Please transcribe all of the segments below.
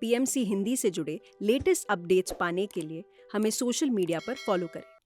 PMC Hindi से जुड़े latest updates पाने के लिए हमें सोशल मीडिया पर फॉलो करें।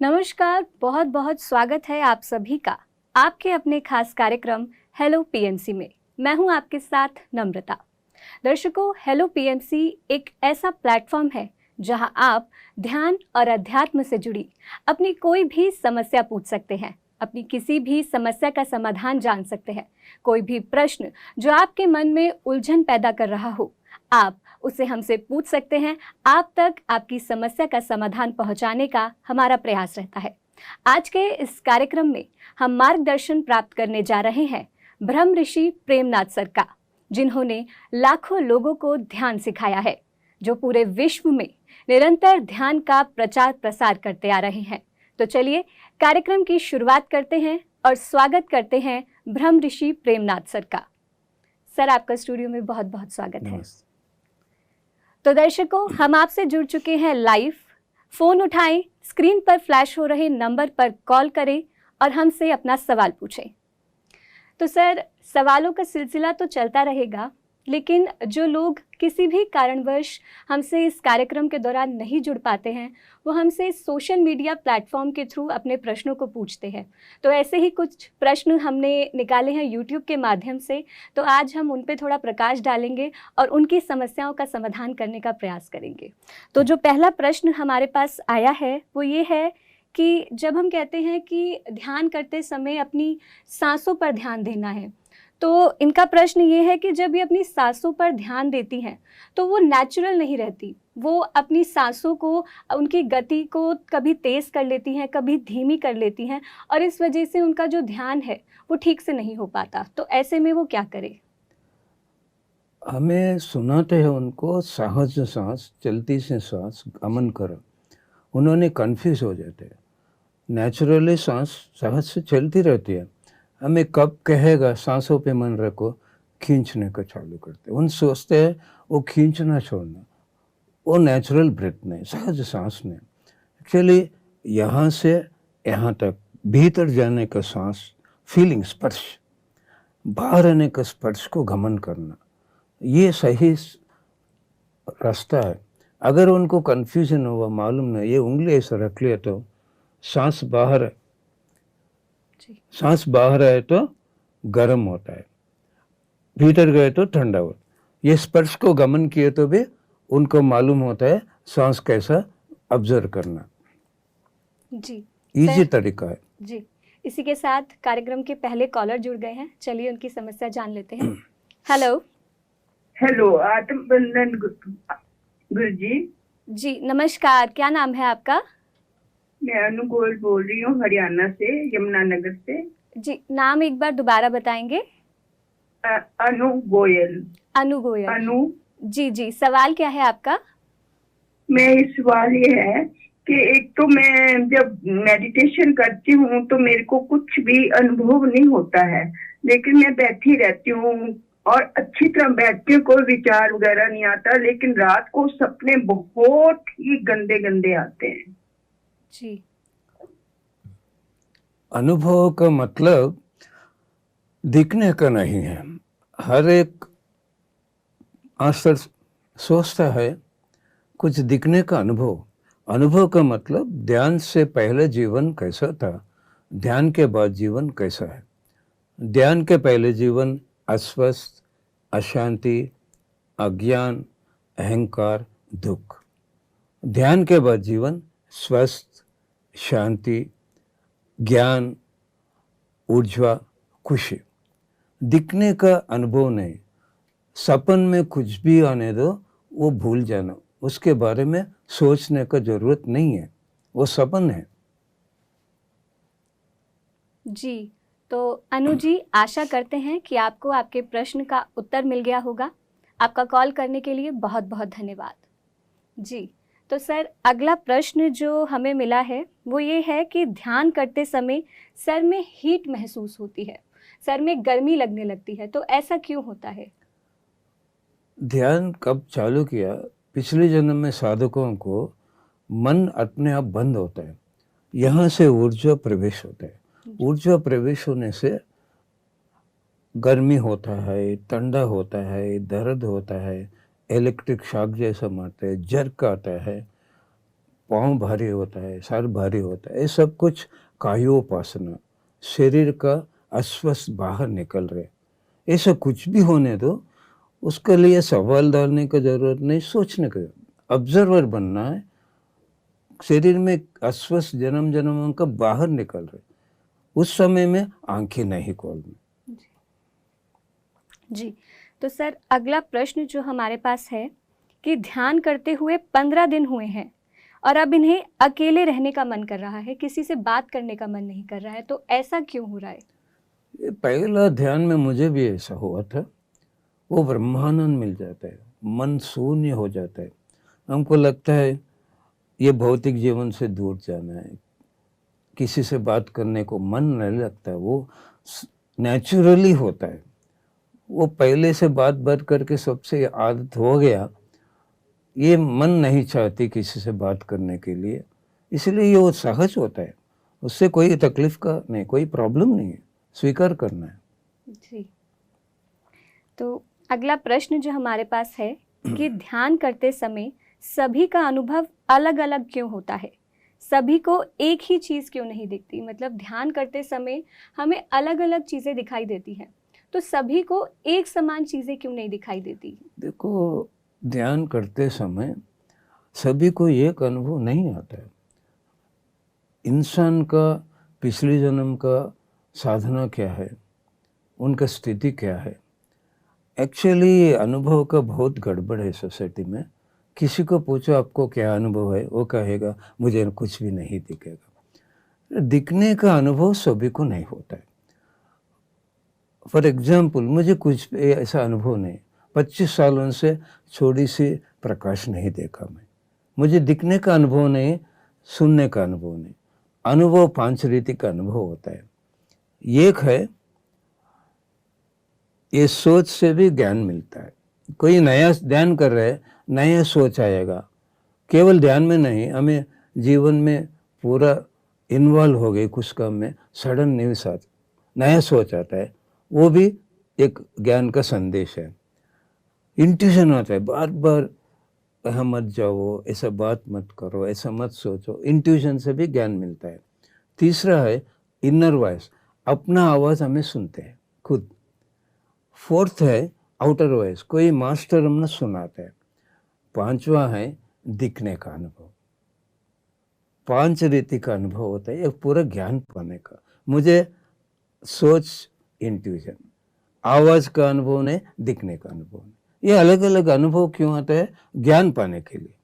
नमस्कार, बहुत बहुत स्वागत है आप सभी का आपके अपने खास कार्यक्रम हेलो पीएमसी में। मैं हूं आपके साथ नम्रता। दर्शकों, हेलो पीएमसी एक ऐसा प्लेटफॉर्म है जहां आप ध्यान और अध्यात्म से जुड़ी अपनी कोई भी समस्या पूछ सकते हैं, अपनी किसी भी समस्या का समाधान जान सकते हैं। कोई भी प्रश्न जो आपके मन में उलझन पैदा कर रहा हो, आप उसे हमसे पूछ सकते हैं। आप तक आपकी समस्या का समाधान पहुंचाने का हमारा प्रयास रहता है। आज के इस कार्यक्रम में हम मार्गदर्शन प्राप्त करने जा रहे हैं ब्रह्म ऋषि प्रेमनाथ सर का, जिन्होंने लाखों लोगों को ध्यान सिखाया है, जो पूरे विश्व में निरंतर ध्यान का प्रचार प्रसार करते आ रहे हैं। तो चलिए कार्यक्रम की शुरुआत करते हैं और स्वागत करते हैं ब्रह्म ऋषि प्रेमनाथ सर का। सर, आपका स्टूडियो में बहुत बहुत स्वागत है। तो दर्शकों, हम आपसे जुड़ चुके हैं लाइव। फोन उठाएं, स्क्रीन पर फ्लैश हो रहे नंबर पर कॉल करें और हमसे अपना सवाल पूछें। तो सर, सवालों का सिलसिला तो चलता रहेगा, लेकिन जो लोग किसी भी कारणवश हमसे इस कार्यक्रम के दौरान नहीं जुड़ पाते हैं, वो हमसे सोशल मीडिया प्लेटफॉर्म के थ्रू अपने प्रश्नों को पूछते हैं। तो ऐसे ही कुछ प्रश्न हमने निकाले हैं यूट्यूब के माध्यम से, तो आज हम उन पे थोड़ा प्रकाश डालेंगे और उनकी समस्याओं का समाधान करने का प्रयास करेंगे। तो जो पहला प्रश्न हमारे पास आया है वो ये है कि जब हम कहते हैं कि ध्यान करते समय अपनी सांसों पर ध्यान देना है, तो इनका प्रश्न ये है कि जब ये अपनी सांसों पर ध्यान देती हैं तो वो नेचुरल नहीं रहती। वो अपनी सांसों को, उनकी गति को कभी तेज़ कर लेती हैं, कभी धीमी कर लेती हैं, और इस वजह से उनका जो ध्यान है वो ठीक से नहीं हो पाता। तो ऐसे में वो क्या करे? हमें सुनाते हैं उनको सहज सांस, चलती से सांस गमन करो। उन्होंने कंफ्यूज हो जाते हैं। नेचुरली सांस सहज से चलती रहती है। हमें कब कहेगा सांसों पे मन रखो, खींचने का चालू करते हैं। उन सोचते हैं वो खींचना छोड़ना, वो नेचुरल ब्रेथ नहीं, सहज सांस नहीं। एक्चुअली यहाँ से यहाँ तक भीतर जाने का सांस, फीलिंग, स्पर्श, बाहर आने का स्पर्श को गमन करना, ये सही रास्ता है। अगर उनको कन्फ्यूजन हुआ, मालूम नहीं, ये उंगली ऐसा रख लिया तो सांस बाहर है, सांस बाहर आए तो गर्म होता है, भीतर गए तो ठंडा होता है। ये स्पर्श को गमन किए तो भी उनको मालूम होता है सांस कैसा ऑब्जर्व करना। जी, इजी तरीका है। जी, इसी के साथ कार्यक्रम के पहले कॉलर जुड़ गए हैं। चलिए उनकी समस्या जान लेते हैं। हेलो। हेलो, आत्मबंधन गुरु जी। जी नमस्कार, क्या नाम है आपका? मैं अनु गोयल बोल रही हूँ, हरियाणा से, यमुनानगर से। जी, नाम एक बार दोबारा बताएंगे? अनु गोयल। अनु गोयल। अनु। जी जी, सवाल क्या है आपका? सवाल ये है कि एक तो मैं जब मेडिटेशन करती हूँ तो मेरे को कुछ भी अनुभव नहीं होता है, लेकिन मैं बैठी रहती हूँ और अच्छी तरह बैठती हूँ, कोई विचार वगैरह नहीं आता, लेकिन रात को सपने बहुत ही गंदे गंदे आते हैं। जी। अनुभव का मतलब दिखने का नहीं है। हर एक आंसर सोचता है कुछ दिखने का अनुभव। अनुभव का मतलब ध्यान से पहले जीवन कैसा था, ध्यान के बाद जीवन कैसा है। ध्यान के पहले जीवन अस्वस्थ, अशांति, अज्ञान, अहंकार, दुख। ध्यान के बाद जीवन स्वस्थ, शांति, ज्ञान, ऊर्जा, खुशी। दिखने का अनुभव नहीं। सपन में कुछ भी आने दो, वो भूल जाना, उसके बारे में सोचने का जरूरत नहीं है, वो सपन है। जी, तो अनु जी, आशा करते हैं कि आपको आपके प्रश्न का उत्तर मिल गया होगा। आपका कॉल करने के लिए बहुत बहुत धन्यवाद। जी, तो सर अगला प्रश्न जो हमें मिला है वो ये है कि ध्यान करते समय सर में हीट महसूस होती है, सर में गर्मी लगने लगती है, तो ऐसा क्यों होता है? ध्यान कब चालू किया? पिछले जन्म में साधकों को मन अपने आप बंद होता है, यहाँ से ऊर्जा प्रवेश होता है। ऊर्जा प्रवेश होने से गर्मी होता है, ठंडा होता है, दर्द होता है, इलेक्ट्रिक शॉक जैसा मारता है, जर्क आता है, पाँव भारी होता है, सर भारी होता है। ये सब कुछ कायोपासना, शरीर का अस्वस्थ बाहर निकल रहे। ऐसा कुछ भी होने दो, उसके लिए सवाल डालने की जरूरत नहीं, सोचने का, ऑब्जर्वर बनना है। शरीर में अस्वस्थ जन्म जन्मों का बाहर निकल रहे, उस समय में आंखें नहीं खोलनी। जी, तो सर अगला प्रश्न जो हमारे पास है कि ध्यान करते हुए 15 दिन हुए हैं और अब इन्हें अकेले रहने का मन कर रहा है, किसी से बात करने का मन नहीं कर रहा है, तो ऐसा क्यों हो रहा है? ये पहला ध्यान में मुझे भी ऐसा हुआ था। वो ब्रह्मानंद मिल जाता है, मन शून्य हो जाता है। हमको लगता है ये भौतिक जीवन से दूर जाना है, किसी से बात करने को मन नहीं लगता, वो नेचुरली होता है। वो पहले से बात करके सबसे आदत हो गया, ये मन नहीं चाहती किसी से बात करने के लिए, इसलिए ये वो सहज होता है। उससे कोई तकलीफ का नहीं, कोई प्रॉब्लम नहीं है, स्वीकार करना है। जी, तो अगला प्रश्न जो हमारे पास है कि ध्यान करते समय सभी का अनुभव अलग अलग क्यों होता है? सभी को एक ही चीज़ क्यों नहीं दिखती? मतलब ध्यान करते समय हमें अलग अलग चीज़ें दिखाई देती हैं, तो सभी को एक समान चीज़ें क्यों नहीं दिखाई देती? देखो, ध्यान करते समय सभी को एक अनुभव नहीं आता है। इंसान का पिछले जन्म का साधना क्या है, उनका स्थिति क्या है, एक्चुअली अनुभव का बहुत गड़बड़ है सोसाइटी में। किसी को पूछो आपको क्या अनुभव है, वो कहेगा मुझे कुछ भी नहीं दिखेगा। दिखने का अनुभव सभी को नहीं होता है। फॉर एग्जाम्पल, मुझे कुछ ऐसा अनुभव नहीं, 25 सालों से छोटी सी प्रकाश नहीं देखा मैं, मुझे दिखने का अनुभव नहीं, सुनने का अनुभव नहीं। अनुभव 5 रीति का अनुभव होता है। एक है, ये सोच से भी ज्ञान मिलता है। कोई नया ध्यान कर रहे, नया सोच आएगा। केवल ध्यान में नहीं, हमें जीवन में पूरा इन्वॉल्व हो गए कुछ काम में, सडन न्यूज आता, नया सोच आता है, वो भी एक ज्ञान का संदेश है। इंट्यूशन आता है, बार बार यहाँ मत जाओ, ऐसा बात मत करो, ऐसा मत सोचो, इंट्यूशन से भी ज्ञान मिलता है। तीसरा है इनर वॉइस, अपना आवाज़ हमें सुनते हैं खुद। फोर्थ है आउटर वॉइस, कोई मास्टर हमने सुनाता है। 5वां है दिखने का अनुभव। 5 रीति का अनुभव होता है, एक पूरा ज्ञान पाने का। मुझे सोच इंट्यूशन, आवाज़ का अनुभव नहीं, दिखने का अनुभव नहीं। ये अलग अलग अनुभव क्यों आता है? ज्ञान पाने के लिए।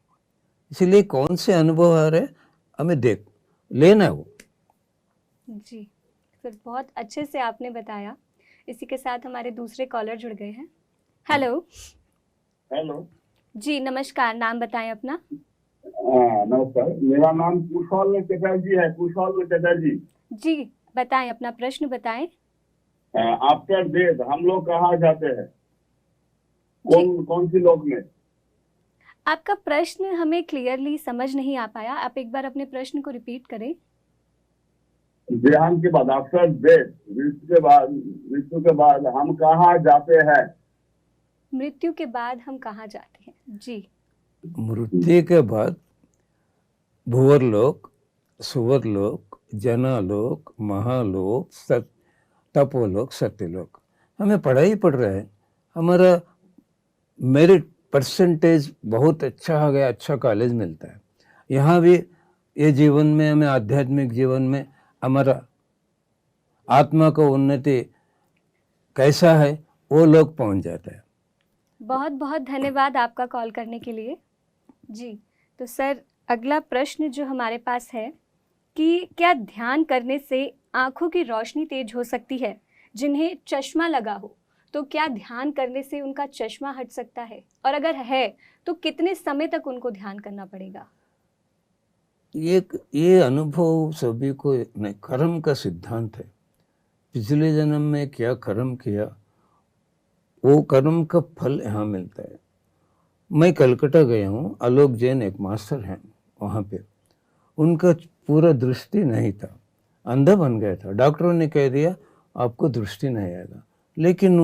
इसलिए कौन से अनुभव आ रहे हमें देख लेना है वो। जी सर, बहुत अच्छे से आपने बताया। इसी के साथ हमारे दूसरे कॉलर जुड़ गए हैं। हेलो। हेलो जी नमस्कार, नाम बताएं अपना। नमस्कार, मेरा नाम कुशल चटर्जी है। कुशल चटर्जी। जी बताएं, अपना प्रश्न बताएं। आफ्टर डेथ हम लोग कहाँ जाते हैं, कौन सी लोक में? आपका प्रश्न हमें क्लियरली समझ नहीं आ पाया, आप एक बार अपने प्रश्न को रिपीट करें। ध्यान के बाद आफ्टर डेथ, मृत्यु के बाद हम कहाँ जाते हैं? मृत्यु के बाद हम कहाँ जाते हैं? जी, मृत्यु के बाद भूवर लोक, सुवर लोक, जनालोक, महालोक, तपोलोक, सत्यलोक। हमें पढ़ाई पढ़ रहे हैं, हमारा मेरिट परसेंटेज बहुत अच्छा आ गया, अच्छा कॉलेज मिलता है। यहाँ भी ये जीवन में हमें, आध्यात्मिक जीवन में हमारा आत्मा को उन्नति कैसा है वो लोग पहुँच जाता है। बहुत बहुत धन्यवाद आपका कॉल करने के लिए। जी, तो सर अगला प्रश्न जो हमारे पास है कि क्या ध्यान करने से आँखों की रोशनी तेज हो सकती है? जिन्हें चश्मा लगा हो तो क्या ध्यान करने से उनका चश्मा हट सकता है, और अगर है तो कितने समय तक उनको ध्यान करना पड़ेगा? ये अनुभव सभी को नहीं, कर्म का सिद्धांत है। पिछले जन्म में क्या कर्म किया, वो कर्म का फल यहाँ मिलता है। मैं कलकत्ता गया हूँ, आलोक जैन एक मास्टर हैं वहाँ पे। उनका पूरा दृष्टि नहीं था, अंधा बन गया था। डॉक्टरों ने कह दिया आपको दृष्टि नहीं आएगा, लेकिन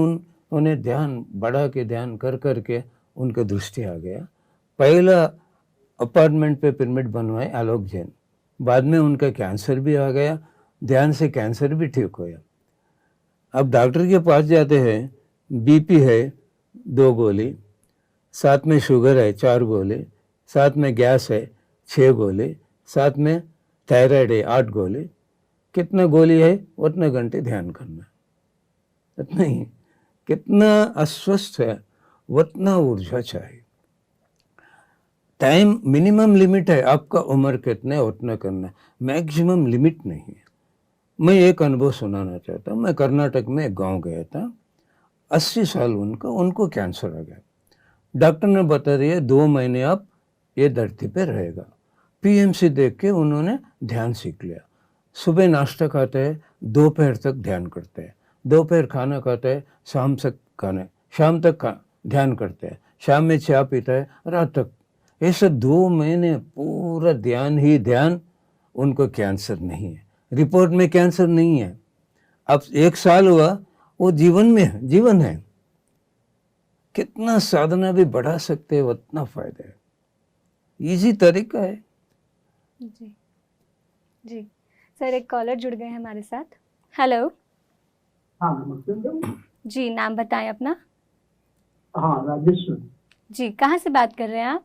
उन्हें ध्यान बढ़ा के ध्यान कर करके उनका दृष्टि आ गया। पहला अपार्टमेंट पे पिरामिड बनवाए आलोक जैन, बाद में उनका कैंसर भी आ गया, ध्यान से कैंसर भी ठीक हो गया। अब डॉक्टर के पास जाते हैं, बीपी है 2 गोली, साथ में शुगर है 4 गोली, साथ में गैस है 6 गोली, साथ में थायराइड है 8 गोली। कितना गोली है उतना घंटे ध्यान करना, इतना ही। कितना अस्वस्थ है उतना ऊर्जा चाहिए। टाइम मिनिमम लिमिट है, आपका उम्र कितना है उतना करना, मैक्सिमम लिमिट नहीं है। मैं एक अनुभव सुनाना चाहता हूँ। मैं कर्नाटक में एक गांव गया था, 80 साल उनको कैंसर आ गया। डॉक्टर ने बता दिया 2 महीने आप ये धरती पे रहेगा। पीएमसी देख के उन्होंने ध्यान सीख लिया। सुबह नाश्ता खाते हैं, दोपहर तक ध्यान करते हैं, दोपहर खाना खाते हैं, शाम तक ध्यान करते हैं, शाम में चाय पीता है, रात तक। ऐसे 2 महीने पूरा ध्यान ही ध्यान। उनको कैंसर नहीं है, रिपोर्ट में कैंसर नहीं है। अब 1 साल हुआ, वो जीवन है। कितना साधना भी बढ़ा सकते हैं, उतना फायदा है। इजी तरीका है। जी जी सर, एक कॉलर जुड़ गए हैं हमारे साथ। हेलो। हाँ नमस्ते। जी, नाम बताएं अपना। हाँ राजेश्वर। जी, कहाँ से बात कर रहे हैं आप?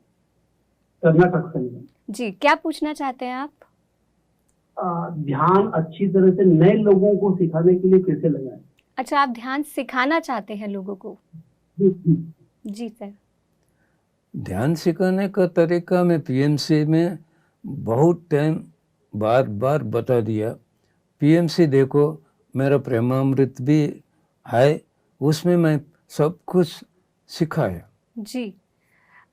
कर्नाटक से। जी, क्या पूछना चाहते हैं आप? ध्यान अच्छी तरह से नए लोगों को सिखाने के लिए कैसे लगाएं? अच्छा, आप ध्यान सिखाना चाहते हैं लोगों को? जी। जी सर। ध्यान सिखाने का तरीका मैं पीएमसी में बहुत टाइम बार बार बता दिया। पीएमसी देखो, मेरा प्रेमामृत भी है, उसमें मैं सब कुछ सिखाया। जी,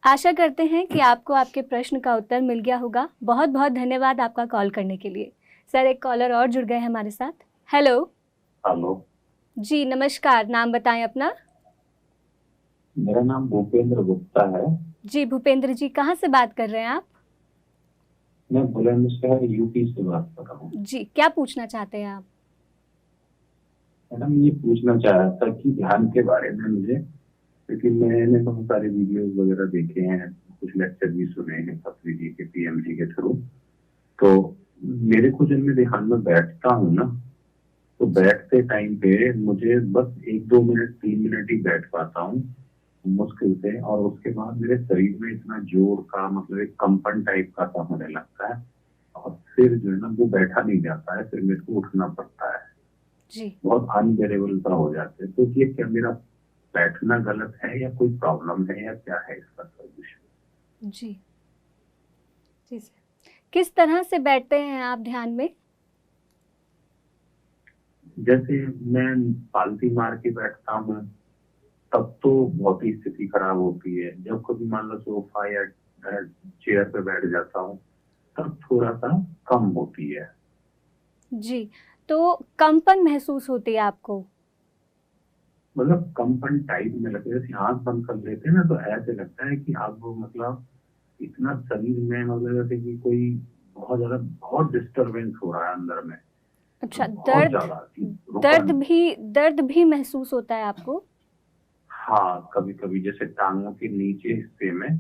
आशा करते हैं कि आपको आपके प्रश्न का उत्तर मिल गया होगा। बहुत बहुत धन्यवाद आपका कॉल करने के लिए। सर, एक कॉलर और जुड़ गए हैं हमारे साथ। हेलो। हेलो, जी नमस्कार, नाम बताएं अपना। मेरा नाम भूपेंद्र गुप्ता है। जी भूपेंद्र जी, कहाँ से बात कर रहे हैं आप? मैं बुलंदशहर यूपी से बात कर रहा हूँ। जी, क्या पूछना चाहते हैं आप? मैडम, ये पूछना चाह रहा था कि ध्यान के बारे में मुझे, क्योंकि मैंने बहुत सारे वीडियोस वगैरह देखे हैं, कुछ लेक्चर भी सुने हैं खत्री जी के पीएमसी के थ्रू। तो मेरे को जब मैं ध्यान में बैठता हूँ ना, तो बैठते टाइम पे मुझे बस 1-2 मिनट 3 मिनट ही बैठ पाता हूँ मुश्किल से, और उसके बाद मेरे शरीर में इतना जोर का, मतलब एक कंपन टाइप का सा होने लगता है, और फिर जो है ना वो बैठा नहीं जाता है, फिर मेरे को उठना पड़ता है। जी, बहुत अनबेरेबल सा हो जाते हैं। तो ये क्या मेरा बैठना गलत है या कोई प्रॉब्लम है या क्या है इसका सोल्यूशन? जी जी सर, किस तरह से बैठते हैं आप ध्यान में? जैसे मैं पालती मार के बैठता हूँ तब तो बहुत ही स्थिति खराब होती है। जब कभी मान लो सोफा या चेयर पे बैठ जाता हूँ तब थोड़ा सा कम होती है। जी, तो कंपन महसूस होती है आपको? मतलब कंपन टाइप में लगता है, जैसे आंख बंद कर लेते हैं ना तो ऐसे लगता है कि आप मतलब इतना शरीर में, मतलब जैसे कि कोई बहुत डिस्टरबेंस हो रहा है अंदर में। अच्छा, बहुत ज्यादा दर्द भी महसूस होता है आपको? हाँ, कभी कभी जैसे टांगों के नीचे हिस्से में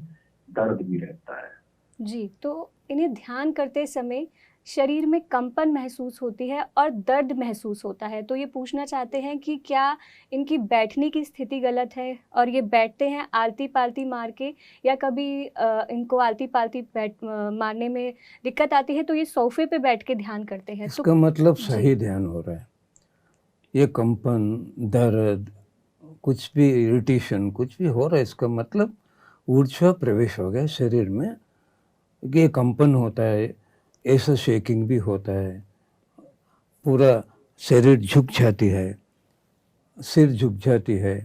दर्द भी रहता है। जी, तो इन्हें ध्यान करते समय शरीर में कंपन महसूस होती है और दर्द महसूस होता है, तो ये पूछना चाहते हैं कि क्या इनकी बैठने की स्थिति गलत है और ये बैठते हैं आलती पालती मार के, या कभी इनको आलती पालती मारने में दिक्कत आती है तो ये सोफे पे बैठ के ध्यान करते हैं? इसका मतलब सही ध्यान हो रहा है। ये कंपन, दर्द, कुछ भी इरिटेशन, कुछ भी हो रहा है, इसका मतलब ऊर्जा प्रवेश हो गया शरीर में। ये कंपन होता है, ऐसा शेकिंग भी होता है, पूरा शरीर झुक जाती है, सिर झुक जाती है,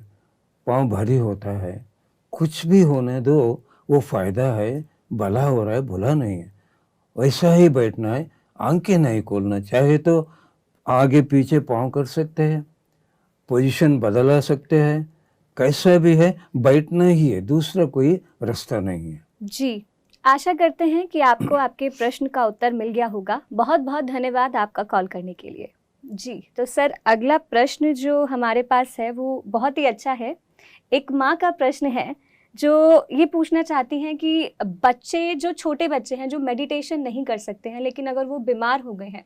पाँव भारी होता है, कुछ भी होने दो, वो फ़ायदा है, भला हो रहा है, बुरा नहीं है। वैसा ही बैठना है, आंखें नहीं खोलना। चाहे तो आगे पीछे पाँव कर सकते हैं, पोजीशन बदला सकते हैं, कैसा भी है, बैठना ही है, दूसरा कोई रास्ता नहीं है। जी, आशा करते हैं कि आपको आपके प्रश्न का उत्तर मिल गया होगा। बहुत बहुत धन्यवाद आपका कॉल करने के लिए। जी, तो सर अगला प्रश्न जो हमारे पास है वो बहुत ही अच्छा है। एक माँ का प्रश्न है जो ये पूछना चाहती हैं कि बच्चे जो छोटे बच्चे हैं जो मेडिटेशन नहीं कर सकते हैं, लेकिन अगर वो बीमार हो गए हैं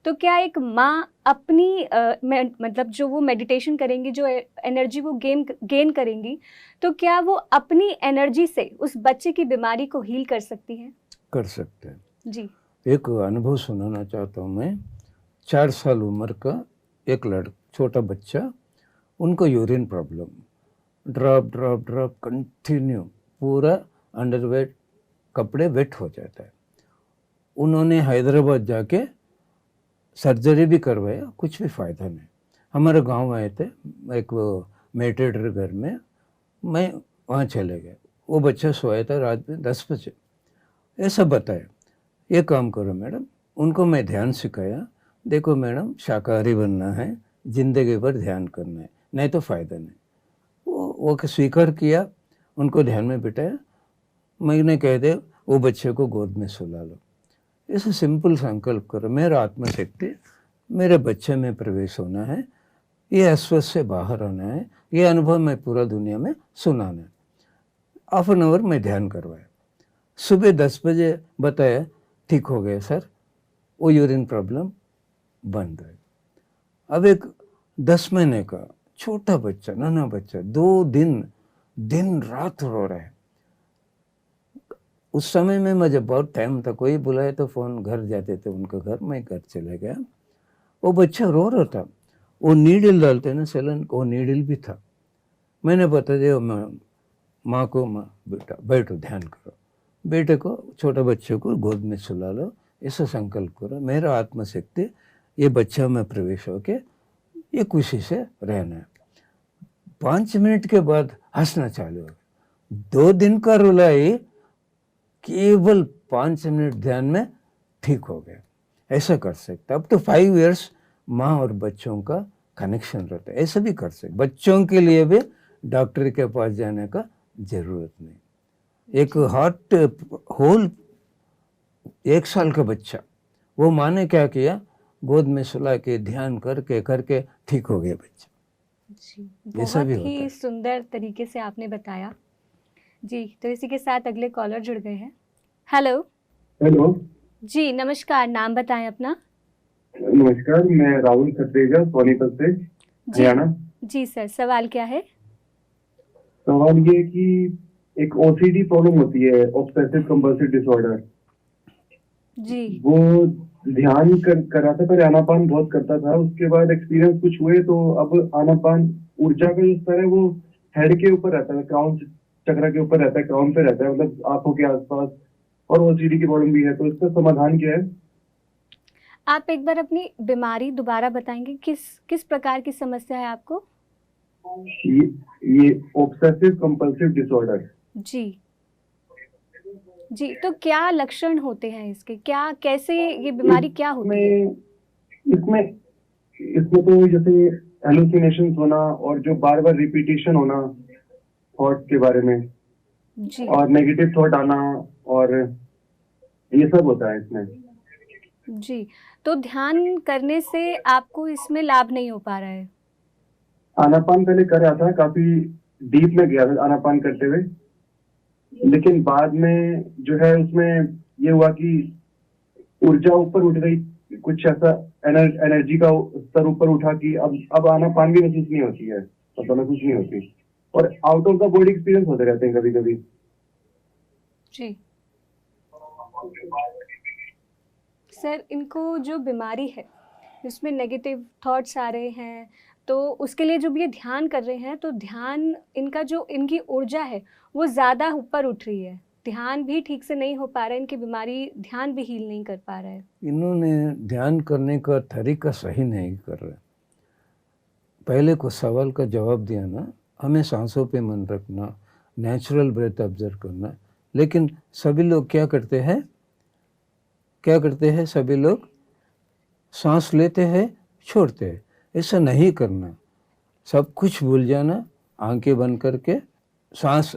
तो क्या एक माँ अपनी मतलब जो वो मेडिटेशन करेंगी, जो एनर्जी वो गेन करेंगी, तो क्या वो अपनी एनर्जी से उस बच्चे की बीमारी को हील कर सकती हैं? कर सकते हैं। जी। एक अनुभव सुनाना चाहता हूँ मैं। 4 साल उम्र का एक छोटा बच्चा, उनको urine problem, drop drop drop continue, पूरा अंडरवेट कपड़े वेट हो जाता है। उन्होंने हैदराबाद जाके सर्जरी भी करवाया, कुछ भी फ़ायदा नहीं। हमारे गांव आए थे, एक मेडिटेटर घर में, मैं वहाँ चले गए। वो बच्चा सोया था रात में 10 बजे। ऐसा बताया, ये काम करो मैडम। उनको मैं ध्यान सिखाया, देखो मैडम शाकाहारी बनना है, ज़िंदगी भर ध्यान करना है, नहीं तो फ़ायदा नहीं। वो स्वीकार किया, उनको ध्यान में बिठाया। मैंने कह दे वो बच्चे को गोद में सुला लो। ऐसे सिंपल संकल्प करो, मेरा आत्मशक्ति मेरे बच्चे में प्रवेश होना है, ये अस्वस्थ से बाहर आना है, ये अनुभव मैं पूरा दुनिया में सुनाना है। हाफ एन आवर में ध्यान करवाया। सुबह 10 बजे बताया, ठीक हो गया सर, वो यूरिन प्रॉब्लम बंद है। अब एक 10 महीने का छोटा बच्चा, नाना बच्चा, 2 दिन रात रो रहा है। उस समय में मुझे बहुत टाइम था, कोई बुलाए तो फ़ोन, घर जाते थे उनके घर, मैं घर चले गया। वो बच्चा रो रहा था, वो नीडल डालते ना सेलन, वो नीडल भी था। मैंने बता दिया माँ को, माँ बेटा बैठो ध्यान करो, बेटे को, छोटे बच्चे को गोद में सुला लो, ऐसा संकल्प करो, मेरा आत्मशक्ति ये बच्चा में प्रवेश होके ये खुशी से रहना है। 5 मिनट के बाद हंसना चालू हो गया। 2 दिन का रुलाई केवल 5 मिनट ध्यान में ठीक हो गया। ऐसा कर सकते। अब तो 5 इयर्स माँ और बच्चों का कनेक्शन रहता है, ऐसा भी कर सकते। बच्चों के लिए भी डॉक्टर के पास जाने का जरूरत नहीं। एक हार्ट होल 1 साल का बच्चा, वो माँ ने क्या किया, गोद में सुला के ध्यान करके ठीक हो गया बच्चा। जी, ऐसा भी बहुत होता ही है। सुंदर तरीके से आपने बताया। जी, तो इसी के साथ अगले कॉलर जुड़ गए हैं। हेलो। हेलो, जी, नमस्कार, नाम बताएं अपना। नमस्कार, मैं राहुल खत्रेजा, सोनीपत से, जी हरियाणा। जी सर, सवाल क्या है? सवाल ये है कि एक ओसीडी प्रॉब्लम होती है, ऑब्सेसिव कंपल्सिव डिसऑर्डर। जी वो ध्यान करा था, पर आनापान बहुत करता था। उसके बाद एक्सपीरियंस कुछ हुए, तो अब आनापान ऊर्जा का जो स्तर है वो हेड के ऊपर रहता है, क्राउन चक्र के ऊपर रहता है, क्राउन पे रहता है, मतलब आंखों के आसपास, और ओसीडी की प्रॉब्लम भी है। तो इसका समाधान क्या है? आप एक बार अपनी बीमारी दोबारा बताएंगे, किस प्रकार की समस्या है आपको? ये ऑब्सेसिव कंपल्सिव डिसऑर्डर। जी जी, तो क्या लक्षण होते हैं इसके, क्या कैसे ये बीमारी क्या होती है? इसमें इसमें तो जैसे हेलुसिनेशंस होना, और जो बार बार रिपीटिशन होना थॉट के बारे में, जी और नेगेटिव थॉट आना, और ये सब होता है इसमें। जी, तो ध्यान करने से आपको इसमें लाभ नहीं हो पा रहा है? आनापान पहले कर रहा था, काफी डीप में गया था आनापान करते हुए, लेकिन बाद में जो है उसमें ये हुआ कि ऊर्जा ऊपर उठ गई, कुछ ऐसा एनर्जी का स्तर ऊपर उठा कि अब आनापान भी महसूस नहीं होती है, मतलब महसूस नहीं होती, और out of the body experience होते रहते हैं कभी कभी। जी सर, इनको जो बीमारी है जिसमें नेगेटिव थॉट्स आ रहे हैं, तो उसके लिए जब ये ध्यान कर रहे हैं तो ध्यान इनका जो इनकी ऊर्जा है वो ज़्यादा ऊपर उठ रही है, ध्यान भी ठीक से नहीं हो पा रहा है, इनकी बीमारी ध्यान भी हील नहीं कर पा रहा है। इन्होंने ध्यान करने का तरीका सही नहीं कर रहे। पहले को सवाल का जवाब दिया ना, हमें सांसों पे मन रखना, नेचुरल ब्रेथ ऑब्जर्व करना। लेकिन सभी लोग क्या करते हैं, सभी लोग सांस लेते हैं छोड़ते हैं। ऐसा नहीं करना, सब कुछ भूल जाना, आंखें बंद करके सांस,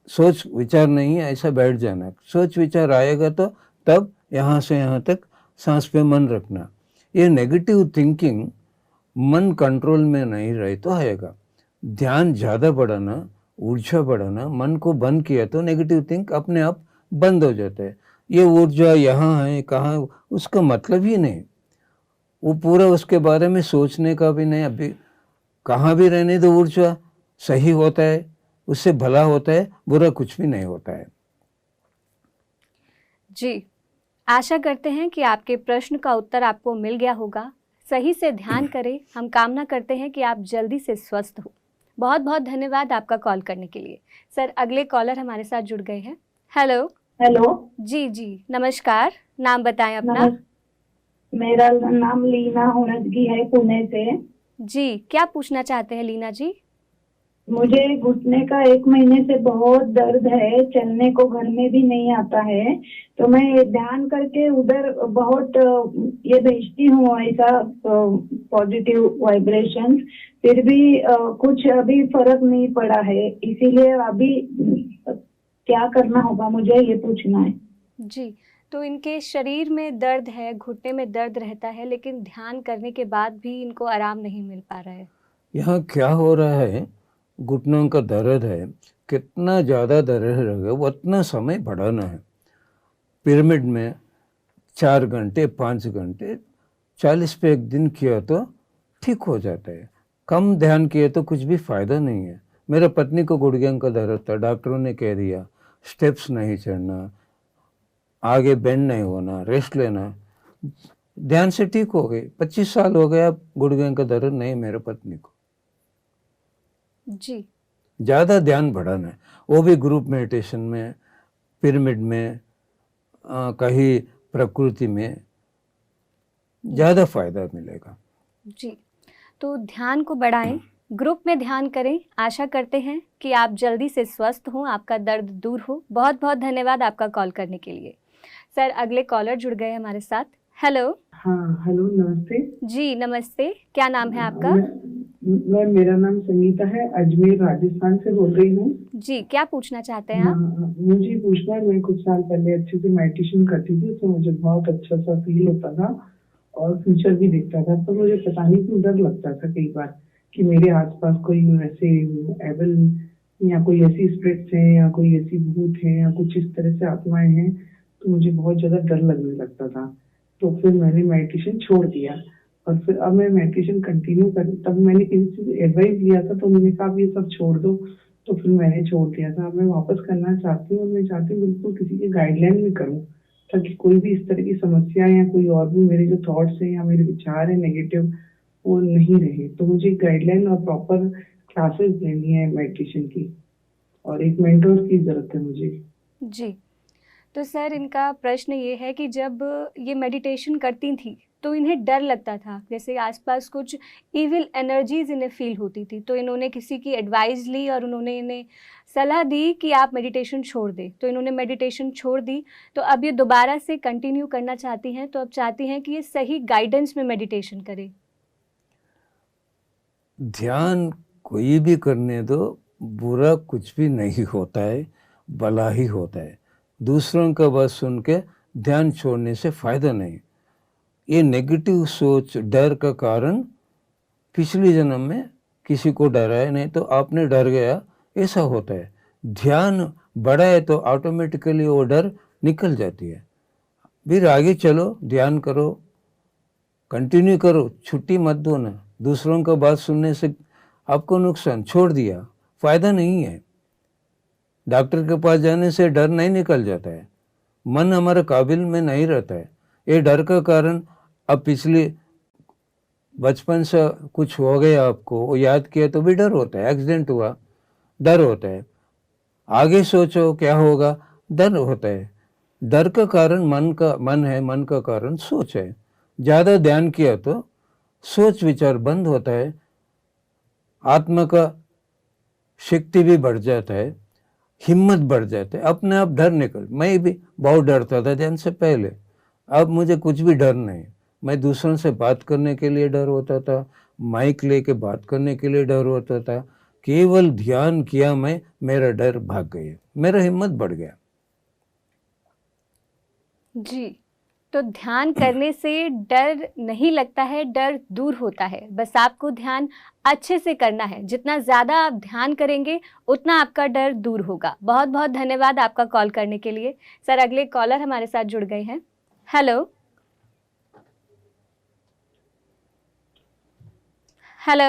सोच विचार नहीं है ऐसा बैठ जाना। सोच विचार आएगा तो तब यहाँ से यहाँ तक सांस पे मन रखना। ये नेगेटिव थिंकिंग मन कंट्रोल में नहीं रहे तो आएगा। ध्यान ज़्यादा बढ़ाना, ऊर्जा बढ़ाना, मन को बंद किया तो नेगेटिव थिंक अपने आप बंद हो जाता है। ये ऊर्जा यहाँ है कहाँ, उसका मतलब ही नहीं, वो पूरा उसके बारे में सोचने का भी नहीं। अभी कहाँ भी रहने दो, ऊर्जा सही होता है, उससे भला होता है, बुरा कुछ भी नहीं होता है। जी, आशा करते हैं कि आपके प्रश्न का उत्तर आपको मिल गया होगा। सही से ध्यान करें। हम कामना करते हैं कि आप जल्दी से स्वस्थ हो। बहुत बहुत धन्यवाद आपका कॉल करने के लिए। सर, अगले कॉलर हमारे साथ जुड़ गए हैं। हेलो। हेलो जी जी, नमस्कार। नाम बताएं अपना। मेरा नाम लीना हुनजगी है, पुणे से। जी, क्या पूछना चाहते हैं लीना जी? मुझे घुटने का 1 महीने से बहुत दर्द है, चलने को घर में भी नहीं आता है। तो मैं ये ध्यान करके उधर बहुत ये भेजती हूँ ऐसा पॉजिटिव वाइब्रेशंस, फिर भी कुछ अभी फर्क नहीं पड़ा है। इसीलिए अभी क्या करना होगा, मुझे ये पूछना है। जी, तो इनके शरीर में दर्द है, घुटने में दर्द रहता है, लेकिन ध्यान करने के बाद भी इनको आराम नहीं मिल पा रहा है। यहाँ क्या हो रहा है, घुटनों का दर्द है, कितना ज़्यादा दर्द रहेगा उतना समय बढ़ाना है। पिरामिड में 4 घंटे 5 घंटे 40 पे एक दिन किया तो ठीक हो जाता है। कम ध्यान किए तो कुछ भी फ़ायदा नहीं है। मेरा पत्नी को गुड़घों का दर्द था, डॉक्टरों ने कह दिया स्टेप्स नहीं चढ़ना, आगे बेंड नहीं होना, रेस्ट लेना, ध्यान से ठीक हो गई। 25 साल हो गया, गुड़घों का दर्द नहीं मेरे पत्नी को। जी, ज़्यादा ध्यान बढ़ाना है, वो भी ग्रुप मेडिटेशन में, पिरामिड में, कहीं प्रकृति में, ज़्यादा फायदा मिलेगा। जी, तो ध्यान को बढ़ाएं, ग्रुप में ध्यान करें। आशा करते हैं कि आप जल्दी से स्वस्थ हों, आपका दर्द दूर हो। बहुत बहुत धन्यवाद आपका कॉल करने के लिए। सर, अगले कॉलर जुड़ गए हमारे साथ। हेलो। हाँ, हेलो, नमस्ते। जी नमस्ते, क्या नाम है आपका? मेरा नाम संगीता है, अजमेर राजस्थान से बोल रही हूँ। जी, क्या पूछना चाहते हैं आप? मुझे पूछना है, मैं कुछ साल पहले अच्छे से मेडिटेशन करती थी, तो मुझे बहुत अच्छा सा फील होता था और फ्यूचर भी दिखता था। तो मुझे पता नहीं क्यों डर लगता था कई बार कि मेरे आसपास कोई ऐसे एवल या कोई ऐसी स्पिरिट्स हैं या कोई ऐसी भूत हैं या कुछ इस तरह से आत्माएं हैं, तो मुझे बहुत ज्यादा डर लगने लगता था। तो फिर मैंने मेडिटेशन छोड़ दिया और फिर अब मैं मेडिटेशन कंटिन्यू कर, तब मैंने किसी से एडवाइस लिया था तो उन्होंने कहा ये सब छोड़ दो, तो फिर मैंने छोड़ दिया था। अब मैं वापस करना चाहती हूँ और मैं चाहती हूँ बिल्कुल किसी के गाइडलाइन में करूँ, ताकि कोई भी इस तरह की समस्या या कोई और भी मेरे जो थॉट्स हैं या मेरे विचार हैं नेगेटिव, वो नहीं रहे। तो मुझे गाइडलाइन और प्रॉपर क्लासेस लेनी है मेडिटेशन की और एक मेंटोर की जरूरत है मुझे। जी, तो सर, इनका प्रश्न ये है कि जब ये मेडिटेशन करती थी तो इन्हें डर लगता था, जैसे आसपास कुछ इविल एनर्जीज इन्हें फील होती थी। तो इन्होंने किसी की एडवाइस ली और उन्होंने इन्हें सलाह दी कि आप मेडिटेशन छोड़ दें। तो इन्होंने मेडिटेशन छोड़ दी, तो अब ये दोबारा से कंटिन्यू करना चाहती हैं। तो अब चाहती हैं कि ये सही गाइडेंस में मेडिटेशन करें। ध्यान कोई भी करने दो, बुरा कुछ भी नहीं होता है, भला ही होता है। दूसरों का बात सुन के ध्यान छोड़ने से फ़ायदा नहीं। ये नेगेटिव सोच, डर का कारण पिछले जन्म में किसी को डराया नहीं तो आपने डर गया, ऐसा होता है। ध्यान बढ़ाए तो ऑटोमेटिकली वो डर निकल जाती है। फिर आगे चलो, ध्यान करो, कंटिन्यू करो, छुट्टी मत दो ना। दूसरों का बात सुनने से आपको नुकसान, छोड़ दिया, फ़ायदा नहीं है। डॉक्टर के पास जाने से डर नहीं निकल जाता है, मन हमारे काबिल में नहीं रहता है। ये डर का कारण अब पिछले बचपन से कुछ हो गया आपको, वो याद किया तो भी डर होता है। एक्सीडेंट हुआ, डर होता है। आगे सोचो क्या होगा, डर होता है। डर का कारण मन है, मन का कारण सोच है। ज़्यादा ध्यान किया तो सोच विचार बंद होता है, आत्मा का शक्ति भी बढ़ जाता है, हिम्मत बढ़ जाता है, अपने आप डर निकल। मैं भी बहुत डरता था ध्यान से पहले, अब मुझे कुछ भी डर नहीं। मैं दूसरों से बात करने के लिए डर होता था, माइक लेके बात करने के लिए डर होता था। केवल ध्यान किया मैं, मेरा डर भाग गया, मेरा हिम्मत बढ़ गया। जी, तो ध्यान करने से डर नहीं लगता है, डर दूर होता है। बस आपको ध्यान अच्छे से करना है। जितना ज़्यादा आप ध्यान करेंगे उतना आपका डर दूर होगा। बहुत बहुत धन्यवाद आपका कॉल करने के लिए। सर, अगले कॉलर हमारे साथ जुड़ गए हैं। Hello hello.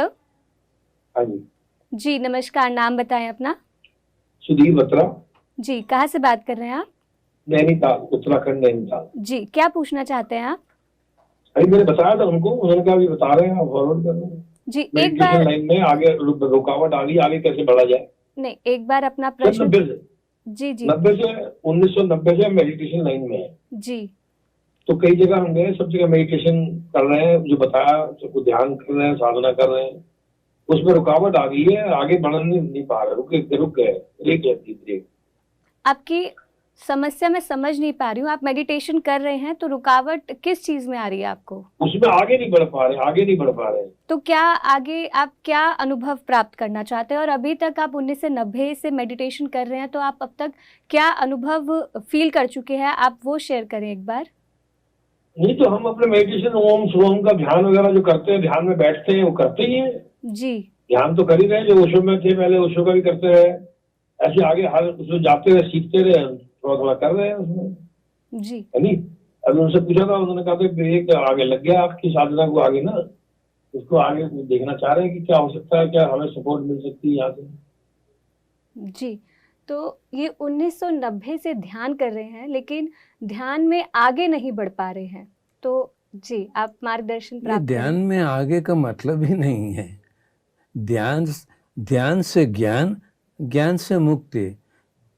हाँ जी। जी नमस्कार, नाम बताएं अपना। सुधीर बत्रा। जी, कहाँ से बात कर रहे हैं आप? नैनीताल, उत्तराखंड नैनीताल। जी, क्या पूछना चाहते हैं आप? अभी मैंने बताया था उनको, उन्होंने कहा अभी बता रहे हैं, आप फॉरवर्ड कर रहे हैं। जी, एक मेडिटेशन बार लाइन में आगे रुकावट आ गई, आगे कैसे बढ़ा जाए? नहीं, एक बार अपना प्रश्न। 90 से जी जी 1990 से मेडिटेशन लाइन में है। जी तो कई जगह हम गए, सब जगह मेडिटेशन कर रहे हैं, जो बताया सबको ध्यान कर रहे हैं, साधना कर रहे हैं, उसमें रुकावट आ गई है, आगे बढ़ नहीं पा रहे, रुक गए, ब्रेक। आपकी समस्या मैं समझ नहीं पा रही हूँ। आप मेडिटेशन कर रहे हैं तो रुकावट किस चीज में आ रही है आपको? उसमें आगे नहीं बढ़ पा रहे। तो क्या आगे आप क्या अनुभव प्राप्त करना चाहते हैं? और अभी तक आप 1990 से मेडिटेशन कर रहे हैं, तो आप अब तक क्या अनुभव फील कर चुके हैं? आप वो शेयर करें एक बार। नहीं तो हम अपने मेडिटेशन ओम सोम का ध्यान वगैरह जो करते हैं, ध्यान में बैठते हैं, वो करते ही हैं। जी, ध्यान तो कर ही रहे हैं, जो ओशो में थे पहले, ओशो का भी करते रहे, ऐसे आगे हर उसमें जाते रहे, सीखते रहे, थोड़ा थोड़ा कर रहे हैं उसमें। जी, है नहीं? अभी उनसे पूछा था, उन्होंने कहा था ब्रेक आगे लग गया आपकी साधना को, आगे ना उसको आगे देखना चाह रहे हैं कि क्या हो सकता है, क्या हमें सपोर्ट मिल सकती है यहाँ से। जी। तो ये 1990 से ध्यान कर रहे हैं, लेकिन ध्यान में आगे नहीं बढ़ पा रहे हैं। तो जी, आप मार्गदर्शन ये प्राप्त ध्यान करें। में आगे का मतलब ही नहीं है। ध्यान से ज्ञान, ज्ञान से मुक्ति,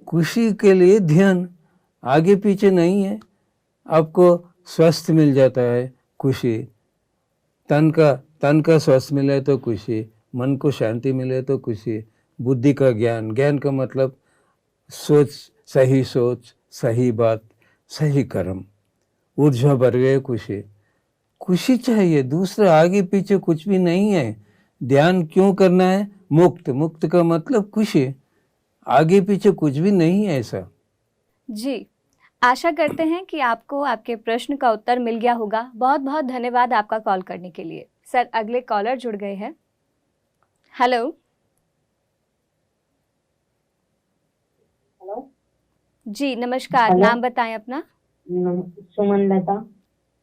खुशी के लिए ध्यान, आगे पीछे नहीं है। आपको स्वस्थ मिल जाता है, खुशी, तन का स्वस्थ मिले तो खुशी, मन को शांति मिले तो खुशी, बुद्धि का ज्ञान, ज्ञान का मतलब सोच, सही बात, सही कर्म, ऊर्जा बढ़ गए, खुशी चाहिए, दूसरा आगे पीछे कुछ भी नहीं है। ध्यान क्यों करना है? मुक्त का मतलब खुशी, आगे पीछे कुछ भी नहीं है ऐसा। जी, आशा करते हैं कि आपको आपके प्रश्न का उत्तर मिल गया होगा। बहुत बहुत धन्यवाद आपका कॉल करने के लिए। सर, अगले कॉलर जुड़ गए हैं। हेलो हेलो जी नमस्कार, हेलो। नाम बताएं अपना। सुमन लता,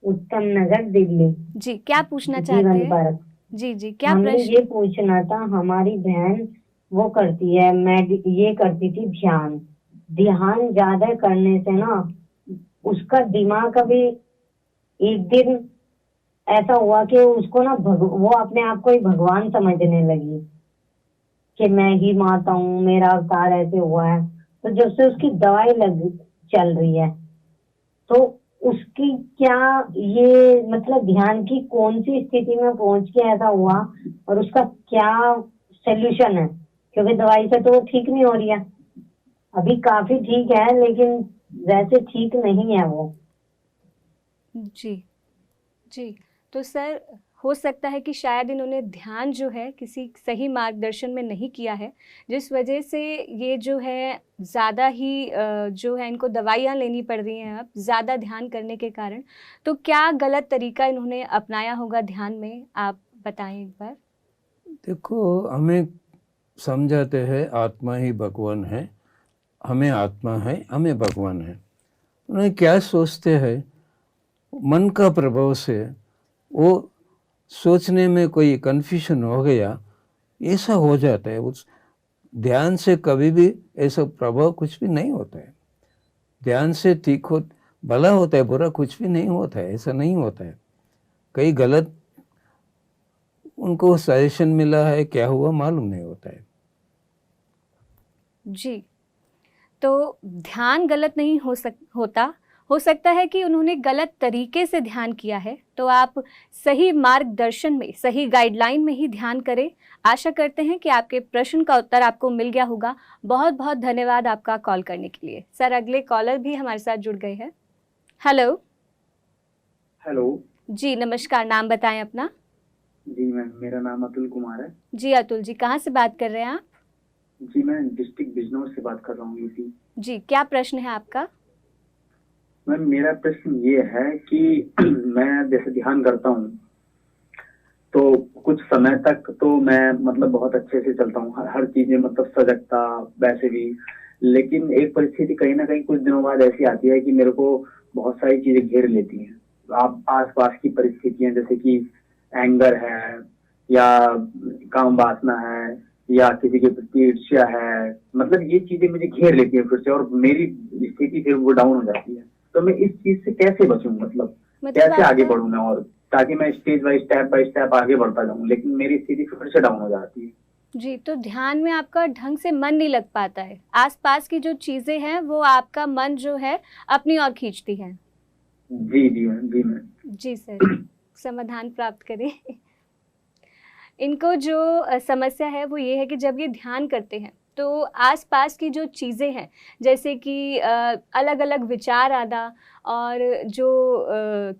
उत्तम नगर, दिल्ली। जी, क्या पूछना चाहते जीवन हैं? पार्क। जी जी, क्या हमें प्रश्न? ये पूछना था, हमारी बहन वो करती है, ये करती थी ध्यान ज्यादा करने से ना उसका दिमाग अभी एक दिन ऐसा हुआ कि उसको ना वो अपने आप को ही भगवान समझने लगी कि मैं ही माता हूँ, मेरा अवतार ऐसे हुआ है। तो जब से उसकी दवाई चल रही है, तो उसकी क्या ये मतलब ध्यान की कौन सी स्थिति में पहुंच के ऐसा हुआ और उसका क्या सोल्यूशन है? क्योंकि दवाई से तो वो ठीक नहीं हो रही है, अभी काफी ठीक है लेकिन वैसे ठीक नहीं है वो। जी जी, तो सर हो सकता है कि शायद इन्होंने ध्यान जो है किसी सही मार्गदर्शन में नहीं किया है, जिस वजह से ये जो है ज़्यादा ही जो है इनको दवाइयाँ लेनी पड़ रही हैं अब ज़्यादा ध्यान करने के कारण। तो क्या गलत तरीका इन्होंने अपनाया होगा ध्यान में, आप बताएं एक बार। देखो, हमें समझाते हैं आत्मा ही भगवान है, हमें आत्मा है, हमें भगवान है। उन्हें क्या सोचते हैं, मन का प्रभाव से वो सोचने में कोई कन्फ्यूजन हो गया, ऐसा हो जाता है। उस ध्यान से कभी भी ऐसा प्रभाव कुछ भी नहीं होता है। ध्यान से ठीक हो, भला होता है, बुरा कुछ भी नहीं होता है, ऐसा नहीं होता है। कई गलत उनको सजेशन मिला है, क्या हुआ मालूम नहीं होता है। जी, तो ध्यान गलत नहीं होता, हो सकता है कि उन्होंने गलत तरीके से ध्यान किया है, तो आप सही मार्गदर्शन में, सही गाइडलाइन में ही ध्यान करें। आशा करते हैं कि आपके प्रश्न का उत्तर आपको मिल गया होगा। बहुत बहुत धन्यवाद आपका कॉल करने के लिए। सर, अगले कॉलर भी हमारे साथ जुड़ गए हैं। हेलो। हेलो जी नमस्कार, नाम बताएं अपना। जी मैम, मेरा नाम अतुल कुमार है। जी अतुल जी, कहाँ से बात कर रहे हैं आप? जी मैं डिस्ट्रिक्ट बिजनौर से बात कर रहा हूँ, यूपी। जी, क्या प्रश्न है आपका? मैम मेरा प्रश्न ये है कि मैं जैसे ध्यान करता हूँ तो कुछ समय तक तो मैं मतलब बहुत अच्छे से चलता हूँ, हर चीजें मतलब सजगता वैसे भी। लेकिन एक परिस्थिति कहीं ना कहीं कुछ दिनों बाद ऐसी आती है कि मेरे को बहुत सारी चीजें घेर लेती हैं। आप आसपास की परिस्थितियां जैसे कि एंगर है या काम वासना है या किसी के प्रति ईर्ष्या है, मतलब ये चीजें मुझे घेर लेती हैं फिर से और मेरी स्थिति फिर वो डाउन हो जाती है। तो मैं इस चीज से कैसे बचूं, मतलब कैसे आगे बढ़ूं मैं, और ताकि मैं स्टेज बाय स्टेप आगे बढ़ता जाऊं, लेकिन मेरी स्थिति फिर से डाउन हो जाती है। जी, तो ध्यान में आपका ढंग से मन नहीं लग पाता है। आसपास की जो चीजें हैं वो आपका मन जो है अपनी ओर खींचती हैं। जी मैम। जी सर, समाधान प्राप्त करें। इनको जो समस्या है वो ये है कि जब ये ध्यान करते हैं तो आसपास की जो चीज़ें हैं, जैसे कि अलग अलग विचार आना और जो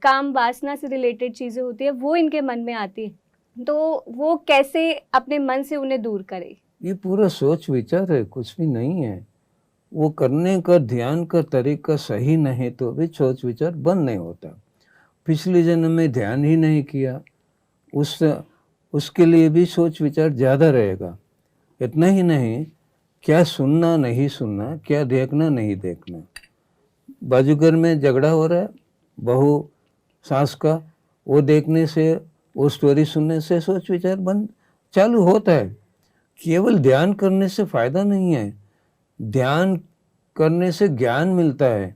काम वासना से रिलेटेड चीज़ें होती है वो इनके मन में आती है। तो वो कैसे अपने मन से उन्हें दूर करे? ये पूरा सोच विचार है, कुछ भी नहीं है। वो करने का ध्यान का तरीका सही नहीं तो भी सोच विचार बंद नहीं होता। पिछले जन्म में ध्यान ही नहीं किया, उसके लिए भी सोच विचार ज़्यादा रहेगा। इतना ही नहीं, क्या सुनना नहीं सुनना, क्या देखना नहीं देखना। बाजूगर में झगड़ा हो रहा है बहू सास का, वो देखने से, वो स्टोरी सुनने से सोच विचार बंद चालू होता है। केवल ध्यान करने से फ़ायदा नहीं है, ध्यान करने से ज्ञान मिलता है।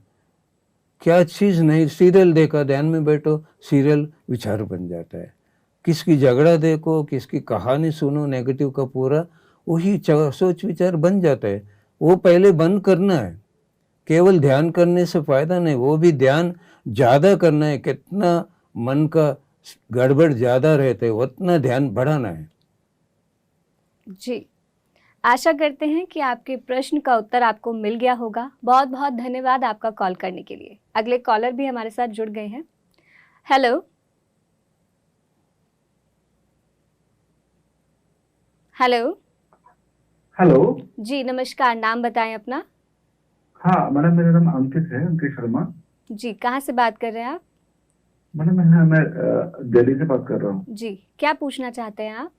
क्या चीज़ नहीं, सीरियल देखा, ध्यान में बैठो, सीरियल विचार बन जाता है। किसकी झगड़ा देखो, किसकी कहानी सुनो नेगेटिव का पूरा, वही सोच विचार बन जाता है। वो पहले बंद करना है। केवल ध्यान करने से फ़ायदा नहीं, वो भी ध्यान ज़्यादा करना है। कितना मन का गड़बड़ ज़्यादा रहता है उतना ध्यान बढ़ाना है। जी, आशा करते हैं कि आपके प्रश्न का उत्तर आपको मिल गया होगा। बहुत बहुत धन्यवाद आपका कॉल करने के लिए। अगले कॉलर भी हमारे साथ जुड़ गए हैं। हेलो। हेलो। हेलो जी नमस्कार, नाम बताएं अपना। हाँ मैडम, मेरा नाम अंकित है, अंकित शर्मा। जी, कहाँ से बात कर रहे हैं आप? मैडम मैं दिल्ली से बात कर रहा हूँ। जी, क्या पूछना चाहते हैं आप?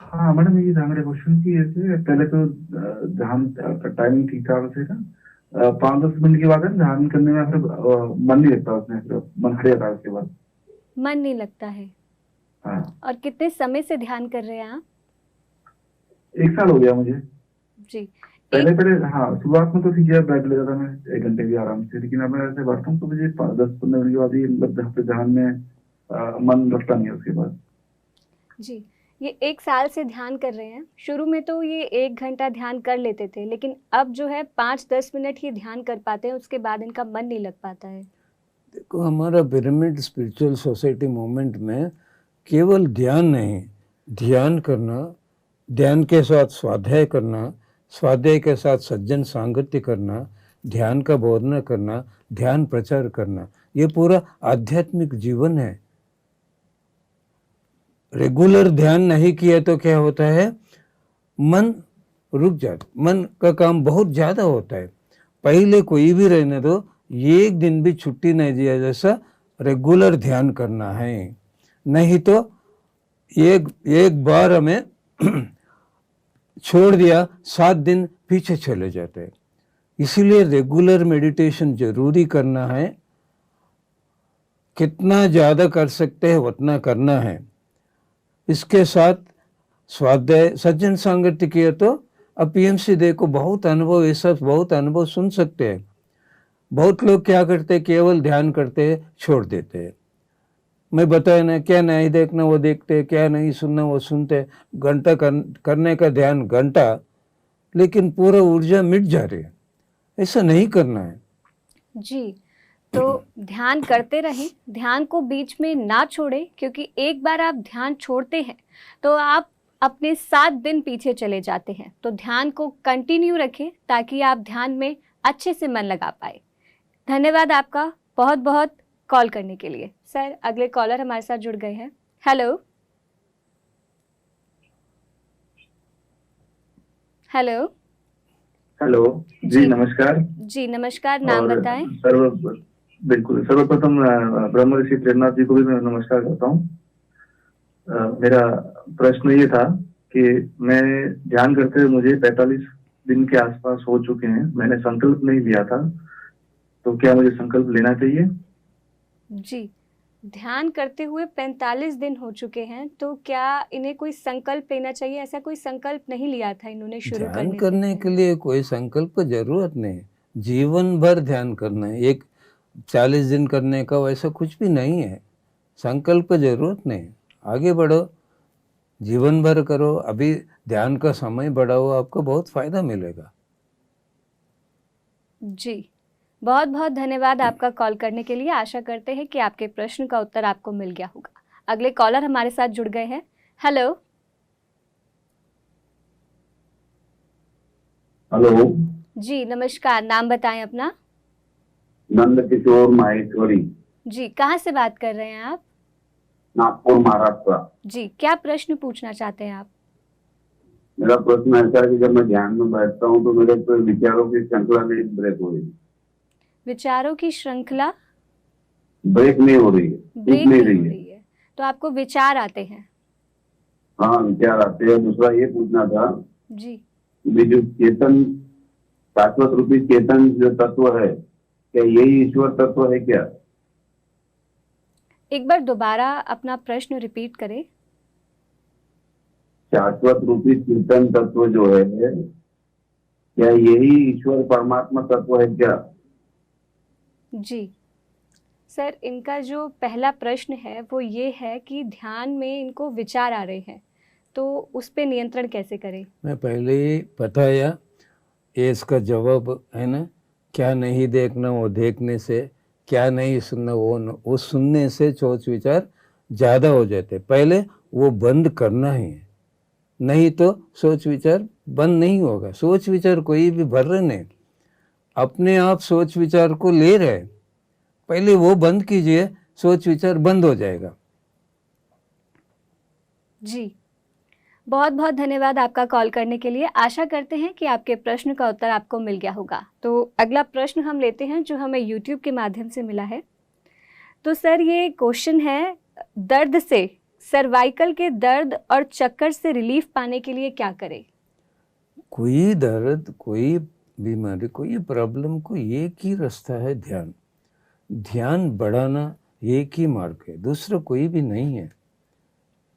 हाँ मैडम, ये था मेरा क्वेश्चन कि ऐसे पहले तो ध्यान का टाइमिंग ठीक ठाक से था, 5-10 मिनट के बाद ध्यान करने में फिर मन नहीं लगता, उसमें फिर मन हट जाता है उसके बाद। मन नहीं लगता है? हाँ। और कितने समय से ध्यान कर रहे हैं आप? 1 साल हो गया मुझे। जी। पहले हाँ, शुरुआत में तो ठीक है, बैठ लेता था मैं 1 घंटे भी आराम से, लेकिन अब मैं ऐसे बैठता हूँ तो मुझे 10-15 मिनट के बाद ही मतलब जहाँ पे ध्यान में मन लगता नहीं है उसके बाद। जी, ये 1 साल से ध्यान कर रहे हैं। शुरू में तो ये 1 घंटा ध्यान कर लेते थे, लेकिन अब जो है 5-10 मिनट ही ध्यान कर पाते हैं, उसके बाद इनका मन नहीं लग पाता है। देखो, हमारा पिरामिड स्पिरिचुअल सोसाइटी मूवमेंट में केवल ध्यान नहीं, ध्यान करना, ध्यान के साथ स्वाध्याय करना, स्वाध्याय के साथ सज्जन सांगत्य करना, ध्यान का बोधना करना, ध्यान प्रचार करना, ये पूरा आध्यात्मिक जीवन है। रेगुलर ध्यान नहीं किया तो क्या होता है, मन रुक जाता, मन का काम बहुत ज़्यादा होता है। पहले कोई भी रहने दो, एक दिन भी छुट्टी नहीं दिया जैसा रेगुलर ध्यान करना है, नहीं तो एक बार हमें छोड़ दिया 7 दिन पीछे चले जाते हैं। इसीलिए रेगुलर मेडिटेशन जरूरी करना है। कितना ज़्यादा कर सकते हैं उतना करना है। इसके साथ स्वाध्याय सज्जन सांगत्य किया तो अब पीएमसी देखो, बहुत अनुभव, ऐसा बहुत अनुभव सुन सकते हैं। बहुत लोग क्या करते हैं, केवल ध्यान करते हैं, छोड़ देते हैं। मैं बताया ना, क्या नहीं देखना वो देखते, क्या नहीं सुनना वो सुनते, घंटा करने का ध्यान घंटा, लेकिन पूरा ऊर्जा मिट जा रही है। ऐसा नहीं करना है। जी, तो ध्यान करते रहें, ध्यान को बीच में ना छोड़ें, क्योंकि एक बार आप ध्यान छोड़ते हैं तो आप अपने 7 दिन पीछे चले जाते हैं। तो ध्यान को कंटिन्यू रखें ताकि आप ध्यान में अच्छे से मन लगा पाए। धन्यवाद आपका बहुत बहुत कॉल करने के लिए। सर, अगले कॉलर हमारे साथ जुड़ गए हैं। हेलो हेलो हेलो जी, नमस्कार। जी नमस्कार, नाम और बताएं। बिल्कुल, सर्वप्रथम ब्रह्म ऋषि प्रेमनाथ जी को भी मैं नमस्कार करता हूँ। मेरा प्रश्न ये था कि मैं ध्यान करते हुए मुझे 45 दिन के आसपास हो चुके हैं। मैंने संकल्प नहीं लिया था, तो क्या मुझे संकल्प लेना चाहिए? जी, ध्यान करते हुए 45 दिन हो चुके हैं, तो क्या इन्हें कोई संकल्प लेना चाहिए? ऐसा कोई संकल्प नहीं लिया था इन्होंने शुरू ध्यान करने से करने के पहले। लिए कोई संकल्प की जरूरत नहीं है। जीवन भर ध्यान करना है। एक 40 दिन करने का वैसा कुछ भी नहीं है। संकल्प की जरूरत नहीं है। आगे बढ़ो, जीवन भर करो। अभी ध्यान का समय बढ़ाओ, आपको बहुत फायदा मिलेगा। जी, बहुत बहुत धन्यवाद आपका कॉल करने के लिए। आशा करते हैं कि आपके प्रश्न का उत्तर आपको मिल गया होगा। अगले कॉलर हमारे साथ जुड़ गए हैं। हेलो हेलो जी नमस्कार, नाम बताएं अपना। नंद किशोर माहेश्वरी, जी, कहाँ से बात कर रहे हैं आप? नागपुर महाराष्ट्र। जी, क्या प्रश्न पूछना चाहते हैं आप? मेरा प्रश्न ऐसा है कि जब मैं ध्यान में बैठता हूँ तो मेरे तो विचारों की श्रृंखला नहीं ब्रेक हो रही। विचारों की श्रृंखला ब्रेक नहीं हो रही है, ब्रेक टूट नहीं नहीं रही हो है। रही है, तो आपको विचार आते हैं? हाँ, विचार आते हैं। दूसरा ये पूछना था जी कि जो चेतन, शाश्वत रूपी चेतन जो तत्व है, क्या यही ईश्वर तत्व है क्या? एक बार दोबारा अपना प्रश्न रिपीट करें। शाश्वत रूपी चेतन तत्व जो है, क्या यही ईश्वर परमात्मा तत्व है क्या? जी सर, इनका जो पहला प्रश्न है वो ये है कि ध्यान में इनको विचार आ रहे हैं, तो उस पे नियंत्रण कैसे करें? मैं पहले ही बताया, ये इसका जवाब है ना। क्या नहीं देखना वो देखने से, क्या नहीं सुनना वो सुनने से सोच विचार ज़्यादा हो जाते। पहले वो बंद करना ही है, नहीं तो सोच विचार बंद नहीं होगा। सोच विचार कोई भी भर रहे नहीं, अपने आप सोच विचार को ले रहे। पहले वो बंद कीजिए, सोच विचार बंद हो जाएगा। जी, बहुत बहुत धन्यवाद आपका कॉल करने के लिए। आशा करते हैं कि आपके प्रश्न का उत्तर आपको मिल गया होगा। तो अगला प्रश्न हम लेते हैं जो हमें यूट्यूब के माध्यम से मिला है। तो सर, ये क्वेश्चन है, दर्द से, सर्वाइकल के दर्द और चक्कर से रिलीफ पाने के लिए क्या करें? कोई दर्द, कोई बीमारी, कोई प्रॉब्लम को एक ही रास्ता है, ध्यान। ध्यान बढ़ाना एक ही मार्ग है, दूसरा कोई भी नहीं है।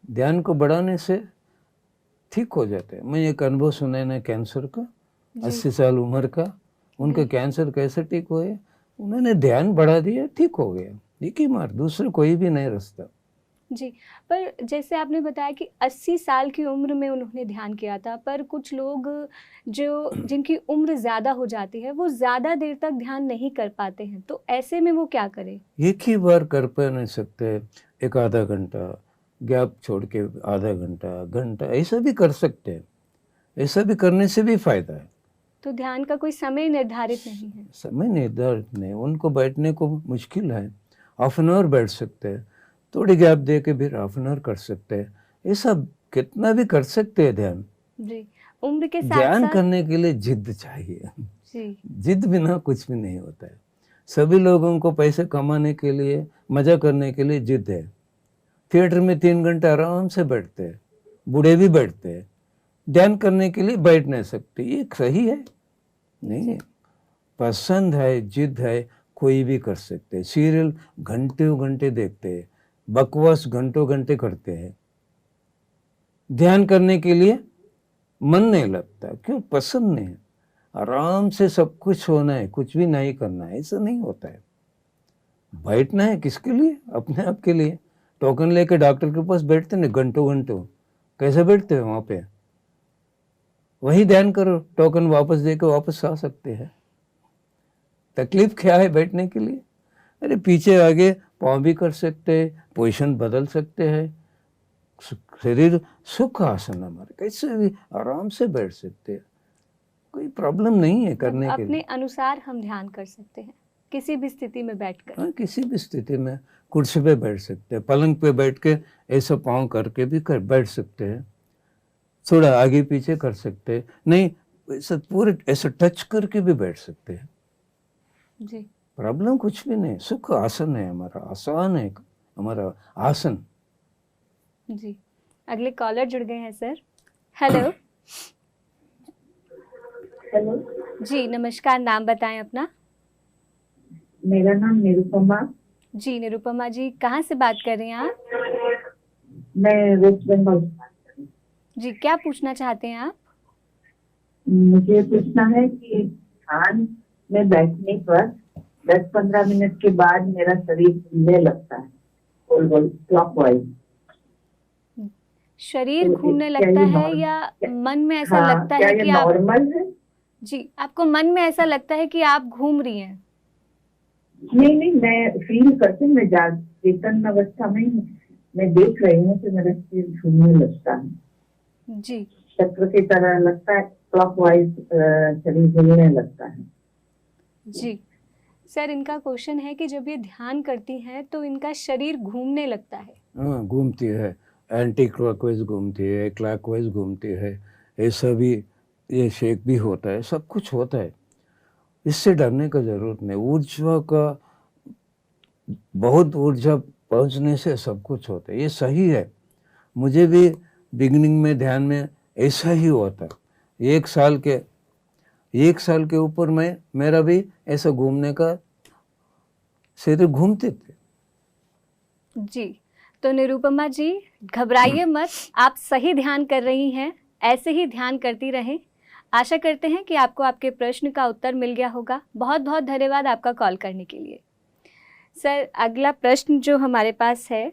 ध्यान को बढ़ाने से ठीक हो जाते हैं। मैं एक अनुभव सुना है ना, कैंसर का, 80 साल उम्र का, उनका कैंसर कैसे ठीक हुए? उन्होंने ध्यान बढ़ा दिया, ठीक हो गया। एक ही मार्ग, दूसरा कोई भी नहीं रास्ता। जी, पर जैसे आपने बताया कि 80 साल की उम्र में उन्होंने ध्यान किया था, पर कुछ लोग जिनकी उम्र ज़्यादा हो जाती है वो ज़्यादा देर तक ध्यान नहीं कर पाते हैं, तो ऐसे में वो क्या करें? एक ही बार कर पा नहीं सकते, एक आधा घंटा गैप छोड़ के आधा घंटा, घंटा ऐसा भी कर सकते हैं। ऐसा भी करने से भी फायदा है। तो ध्यान का कोई समय निर्धारित नहीं है? समय निर्धारित नहीं, उनको बैठने को मुश्किल है, हाफ एन आवर बैठ सकते हैं, थोड़ी गैप दे के फिर हाफ एन आवर कर सकते हैं। ये सब कितना भी कर सकते हैं ध्यान। जी, उम्र के साथ ध्यान साथ करने के लिए जिद चाहिए। जी जिद बिना कुछ भी नहीं होता है। सभी लोगों को पैसे कमाने के लिए, मजा करने के लिए जिद है। थिएटर में 3 घंटे आराम से बैठते हैं, बूढ़े भी बैठते हैं। ध्यान करने के लिए बैठ नहीं सकते, ये सही है? नहीं है। पसंद है, जिद है, कोई भी कर सकते हैं। सीरियल घंटों घंटे देखते हैं, बकवास घंटों घंटे करते हैं। ध्यान करने के लिए मन नहीं लगता, क्यों? पसंद नहीं है। आराम से सब कुछ होना है, कुछ भी नहीं करना है, ऐसा नहीं होता है। बैठना है किसके लिए? अपने आप के लिए। टोकन लेके डॉक्टर के पास बैठते ना घंटों घंटों, कैसे बैठते हो वहाँ पे? वही ध्यान करो, टोकन वापस दे के वापस आ सकते हैं। तकलीफ क्या है बैठने के लिए? अरे पीछे आगे पाँव भी कर सकते हैं, पोजीशन बदल सकते हैं, शरीर सुख आसन हमारे कैसे भी आराम से बैठ सकते हैं, कोई प्रॉब्लम नहीं है करने के अपने लिए। अनुसार हम ध्यान कर सकते हैं किसी भी स्थिति में बैठकर। हाँ, किसी भी स्थिति में कुर्सी पे बैठ सकते हैं, पलंग पे बैठ के ऐसा पाँव करके भी बैठ सकते हैं, थोड़ा आगे पीछे कर सकते हैं, नहीं ऐसा पूरे ऐसा टच करके भी बैठ सकते हैं, जी प्रॉब्लम कुछ भी नहीं। सुख आसन है हमारा, आसान है हमारा आसन। जी। अगले कॉलर जुड़ गए हैं सर। हेलो। हेलो, जी नमस्कार, नाम बताएं अपना। मेरा नाम निरुपमा। जी निरुपमा जी, कहाँ से बात कर रही हैं आप? मैं वेस्ट बंगाल। जी, क्या पूछना चाहते हैं आप? मुझे पूछना है कि ध्यान में बैठने पर 10-15 मिनट के बाद मेरा शरीर घूमने लगता है, गोल गोल क्लॉकवाइज। शरीर तो घूमने क्या लगता ये है नॉर्मल- या मन में ऐसा हाँ, लगता क्या है ये कि आप नॉर्मल है? जी आपको मन में ऐसा लगता है कि आप घूम रही हैं? नहीं नहीं, मैं फील करती हूँ, मैं चेतन अवस्था में ही मैं देख रही हूँ कि मेरा शरीर घूमने लगता है, जी चक्र की तरह लगता है, क्लॉकवाइज शरीर घूमने लगता है। जी सर, इनका क्वेश्चन है कि जब ये ध्यान करती हैं तो इनका शरीर घूमने लगता है। हाँ, घूमती है, एंटी क्लॉकवाइज घूमती है, क्लॉकवाइज घूमती है, ऐसा भी ये शेक भी होता है, सब कुछ होता है, इससे डरने का जरूरत नहीं। ऊर्जा का बहुत ऊर्जा पहुंचने से सब कुछ होता है, ये सही है। मुझे भी बिगिनिंग में ध्यान में ऐसा ही होता, एक साल के ऊपर में मेरा भी ऐसा घूमने का शरीर घूमते थे। जी, तो निरुपमा जी घबराइए मत, आप सही ध्यान कर रही हैं, ऐसे ही ध्यान करती रहें। आशा करते हैं कि आपको आपके प्रश्न का उत्तर मिल गया होगा। बहुत बहुत धन्यवाद आपका कॉल करने के लिए। सर, अगला प्रश्न जो हमारे पास है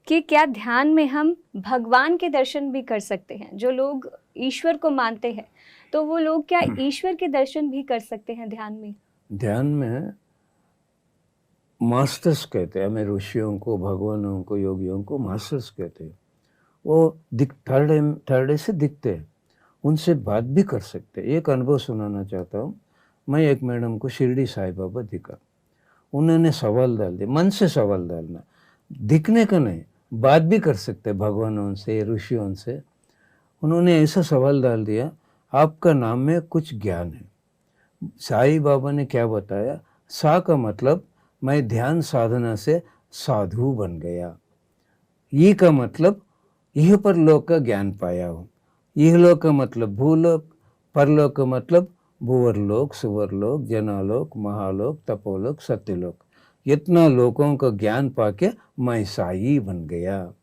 कि क्या ध्यान में हम भगवान के दर्शन भी कर सकते हैं? जो लोग ईश्वर को मानते हैं तो वो लोग क्या ईश्वर के दर्शन भी कर सकते हैं ध्यान में? ध्यान में मास्टर्स कहते हैं, हमें ऋषियों को, भगवानों को, योगियों को मास्टर्स कहते हैं। वो थर्ड से दिखते हैं, उनसे बात भी कर सकते हैं। एक अनुभव सुनाना चाहता हूँ। मैं एक मैडम को शिरडी साईं बाबा दिखा, उन्होंने सवाल डाल दिया, मन से सवाल डालना, दिखने का नहीं, बात भी कर सकते भगवानों से, ऋषियों से। उन्होंने ऐसा सवाल डाल दिया, आपका नाम में कुछ ज्ञान है। साईं बाबा ने क्या बताया, सा का मतलब मैं ध्यान साधना से साधु बन गया, ये का मतलब यह परलोक का ज्ञान पाया हूँ। यह लोक का मतलब भूलोक, परलोक का मतलब भूवरलोक, सुवरलोक, जनालोक, महालोक, तपोलोक, सत्यलोक। इतना लोकों का ज्ञान पाके मैं साई बन गया।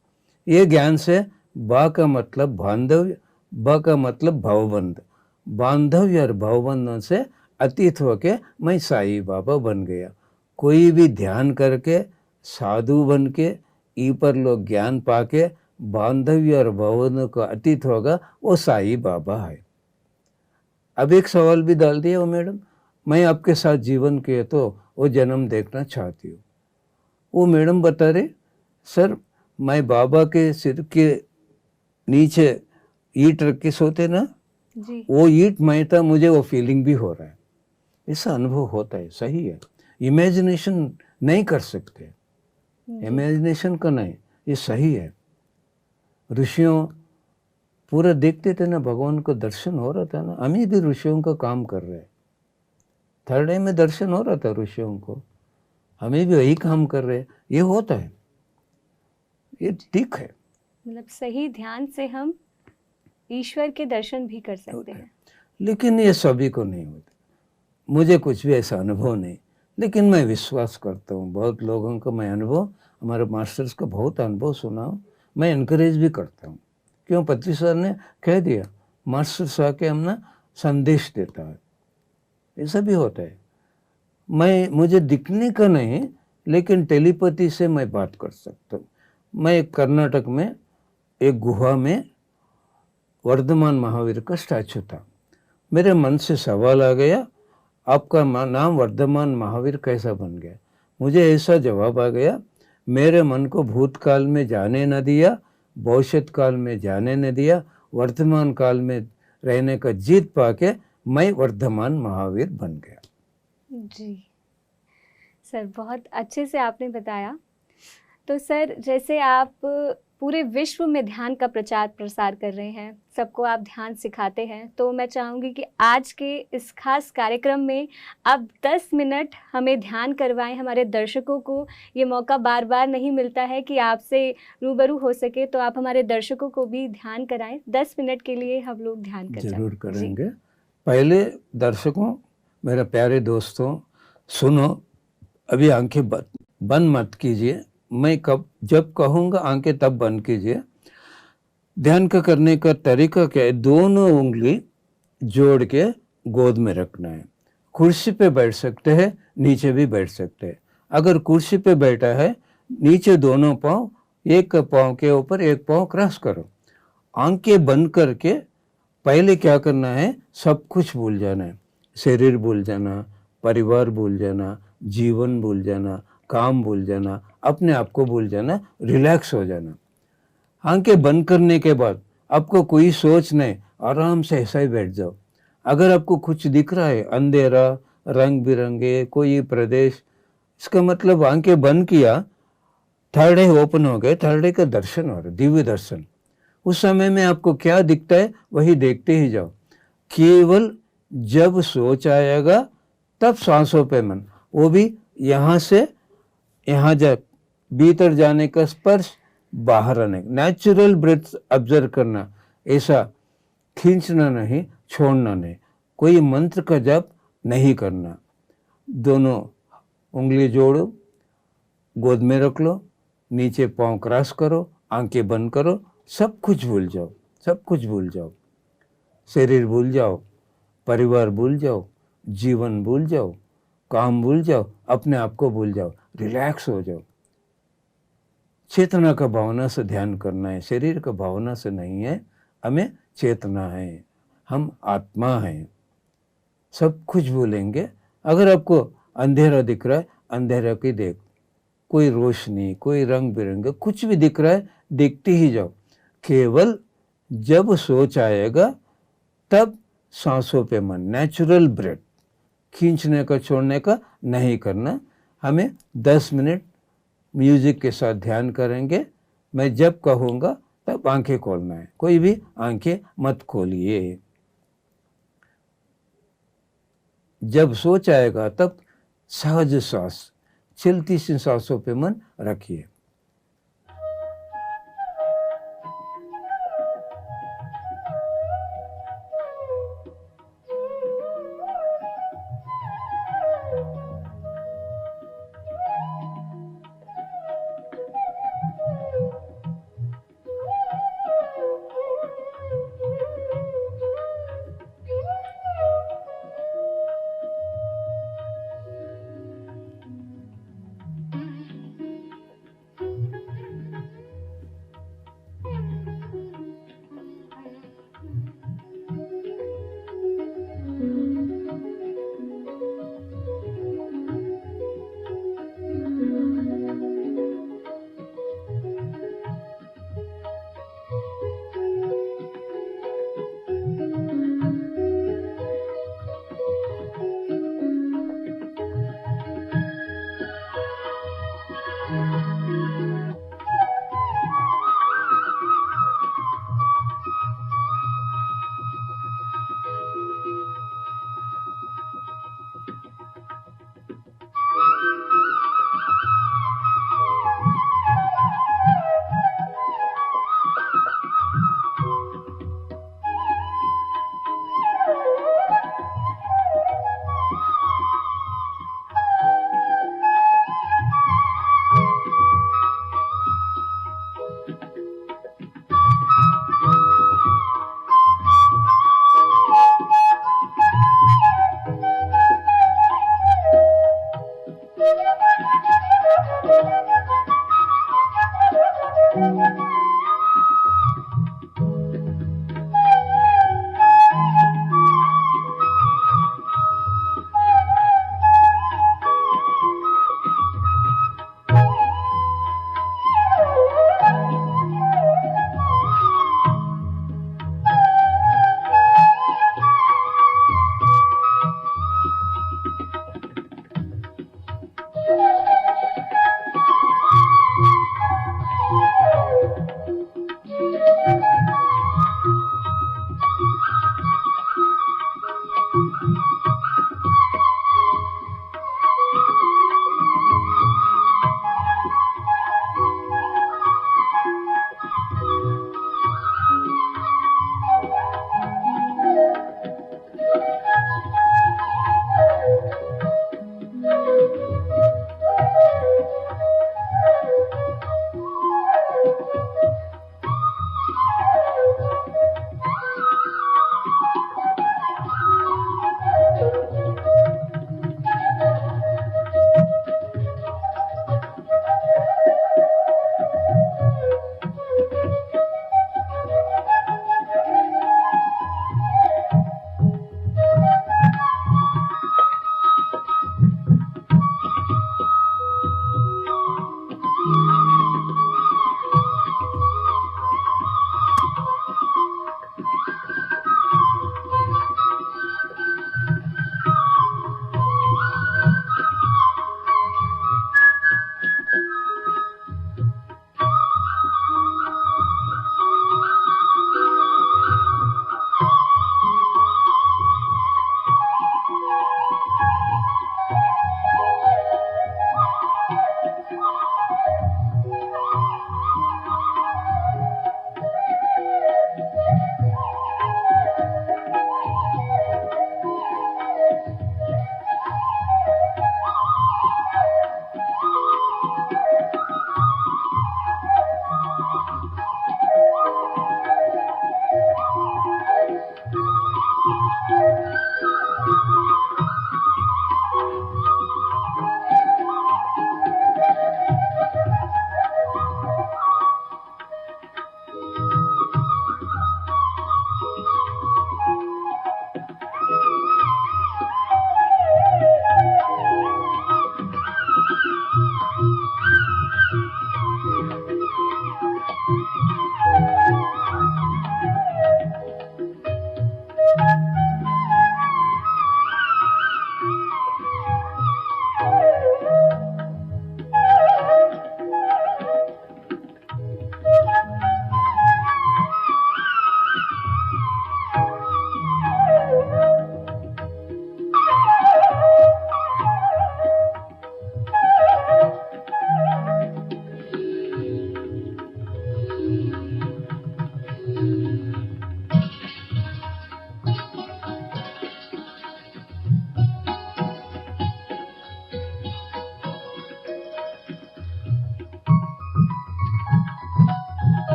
ये ज्ञान से बा का मतलब बांधव्य, ब का मतलब भवबंध, बांधव्य और भवबंधों से अतीत होके मैं साई बाबा बन गया। कोई भी ध्यान करके साधु बन के ईपर लोग ज्ञान पाके बांधव्य और भवन का अतीत होगा, वो साई बाबा है। अब एक सवाल भी डाल दिया वो मैडम, मैं आपके साथ जीवन के तो वो जन्म देखना चाहती हूँ। वो मैडम बता रहे, सर मैं बाबा के सिर के नीचे ईंट रख के सोते ना, जी वो ईंट मैं था, मुझे वो फीलिंग भी हो रहा है। ऐसा अनुभव होता है, सही है। इमेजिनेशन नहीं कर सकते, इमेजिनेशन का नहीं, ये सही है। ऋषियों पूरा देखते थे ना, भगवान को दर्शन हो रहा था ना, हम ही भी ऋषियों का काम कर रहे हैं। थर्ड आई में दर्शन हो रहा था ऋषियों को, हमें भी वही काम कर रहे हैं, ये होता है, ये ठीक है। मतलब सही ध्यान से हम ईश्वर के दर्शन भी कर सकते हैं। लेकिन ये सभी को नहीं होता, मुझे कुछ भी ऐसा अनुभव नहीं, लेकिन मैं विश्वास करता हूँ बहुत लोगों का मैं अनुभव, हमारे मास्टर्स का बहुत अनुभव सुना हूँ, मैं इनकरेज भी करता हूँ। क्यों, पत्री सर ने कह दिया, मास्टर्स आके हम ना संदेश देता है, ऐसा भी होता है। मुझे दिखने का नहीं, लेकिन टेलीपैथी से मैं बात कर सकता हूँ। मैं कर्नाटक में एक गुहा में वर्धमान महावीर का स्टैचू था, मेरे मन से सवाल आ गया, आपका नाम वर्धमान महावीर कैसा बन गया? मुझे ऐसा जवाब आ गया, मेरे मन को भूतकाल में जाने न दिया, भविष्य काल में जाने न दिया, वर्तमान काल में रहने का जीत पाके मैं वर्धमान महावीर बन गया। जी सर, बहुत अच्छे से आपने बताया। तो सर, जैसे आप पूरे विश्व में ध्यान का प्रचार प्रसार कर रहे हैं, सबको आप ध्यान सिखाते हैं, तो मैं चाहूँगी कि आज के इस खास कार्यक्रम में आप 10 मिनट हमें ध्यान करवाएं। हमारे दर्शकों को ये मौका बार बार नहीं मिलता है कि आपसे रूबरू हो सके, तो आप हमारे दर्शकों को भी ध्यान कराएं। 10 मिनट के लिए हम लोग ध्यान कर जरूर करेंगे। पहले दर्शकों, मेरे प्यारे दोस्तों, सुनो, अभी आंखें बंद मत कीजिए। मैं जब कहूँगा आंखें तब बंद कीजिए। ध्यान का करने का तरीका क्या है? दोनों उंगली जोड़ के गोद में रखना है। कुर्सी पे बैठ सकते हैं, नीचे भी बैठ सकते हैं। अगर कुर्सी पे बैठा है, नीचे दोनों पाँव, एक पाँव के ऊपर एक पाँव क्रॉस करो। आंखें बंद करके पहले क्या करना है? सब कुछ भूल जाना है। शरीर भूल जाना, परिवार भूल जाना, जीवन भूल जाना, काम भूल जाना, अपने आप को भूल जाना, रिलैक्स हो जाना। आंखें बंद करने के बाद आपको कोई सोच नहीं, आराम से ऐसा ही बैठ जाओ। अगर आपको कुछ दिख रहा है, अंधेरा, रंग बिरंगे कोई प्रदेश, इसका मतलब आंखें बंद किया, थर्ड आई ओपन हो गए, थर्ड आई का दर्शन हो रहा, दिव्य दर्शन। उस समय में आपको क्या दिखता है वही देखते ही जाओ। केवल जब सोच आएगा तब सांसों पे मन, वो भी यहाँ से यहाँ जा, भीतर जाने का स्पर्श, बाहर आने, नेचुरल ब्रेथ ऑब्जर्व करना। ऐसा खींचना नहीं, छोड़ना नहीं, कोई मंत्र का जप नहीं करना। दोनों उंगली जोड़ो, गोद में रख लो, नीचे पाँव क्रॉस करो, आंखें बंद करो, सब कुछ भूल जाओ, सब कुछ भूल जाओ। शरीर भूल जाओ, परिवार भूल जाओ, जीवन भूल जाओ, काम भूल जाओ, अपने आप को भूल जाओ, रिलैक्स हो जाओ। चेतना का भावना से ध्यान करना है, शरीर का भावना से नहीं है। हमें चेतना है, हम आत्मा हैं। सब कुछ भूलेंगे। अगर आपको अंधेरा दिख रहा है, अंधेरा की देख, कोई रोशनी, कोई रंग बिरंगे कुछ भी दिख रहा है, देखते ही जाओ। केवल जब सोच आएगा तब सांसों पे मन, नेचुरल ब्रेथ, खींचने का छोड़ने का नहीं करना। हमें 10 मिनट म्यूजिक के साथ ध्यान करेंगे। मैं जब कहूँगा तब आंखें खोलना है, कोई भी आंखें मत खोलिए। जब सोच आएगा तब सहज सांस, चलती सी सांसों पे मन रखिए।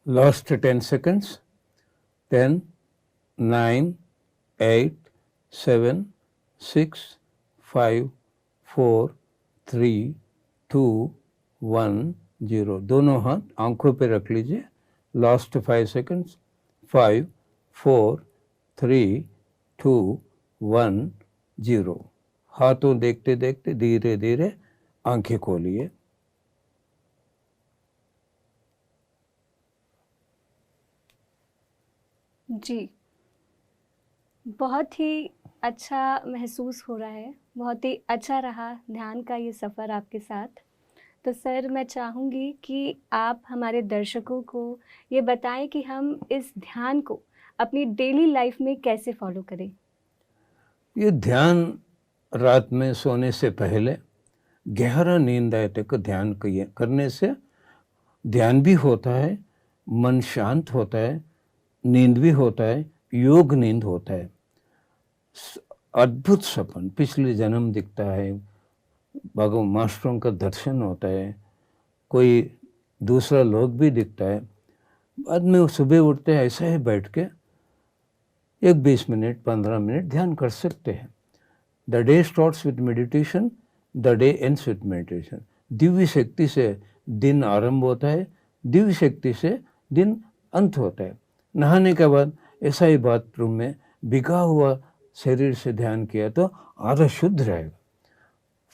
Last 10 seconds. 10, 9, 8, 7, 6, 5, 4, 3, 2, 1, 0. दोनों हाथ आंखों पे रख लीजिए. Last 5 seconds. 5, 4, 3, 2, 1, 0. हाथों देखते देखते धीरे धीरे आंखें खोलिए. जी, बहुत ही अच्छा महसूस हो रहा है, बहुत ही अच्छा रहा ध्यान का ये सफ़र आपके साथ। तो सर, मैं चाहूँगी कि आप हमारे दर्शकों को ये बताएं कि हम इस ध्यान को अपनी डेली लाइफ में कैसे फॉलो करें। ये ध्यान रात में सोने से पहले गहरा नींद आए तक ध्यान करने से ध्यान भी होता है, मन शांत होता है, नींद भी होता है, योग नींद होता है। अद्भुत सपन पिछले जन्म दिखता है, भगवान मास्टरों का दर्शन होता है, कोई दूसरा लोक भी दिखता है। बाद में सुबह उठते हैं ऐसा ही बैठ के एक 20 मिनट 15 मिनट ध्यान कर सकते हैं। The day starts with meditation, the day ends with meditation. Divya शक्ति से दिन आरंभ होता है, दिव्य शक्ति से दिन अंत होता है। नहाने के बाद ऐसा ही बाथरूम में भिगा हुआ शरीर से ध्यान किया तो आधा शुद्ध रहेगा,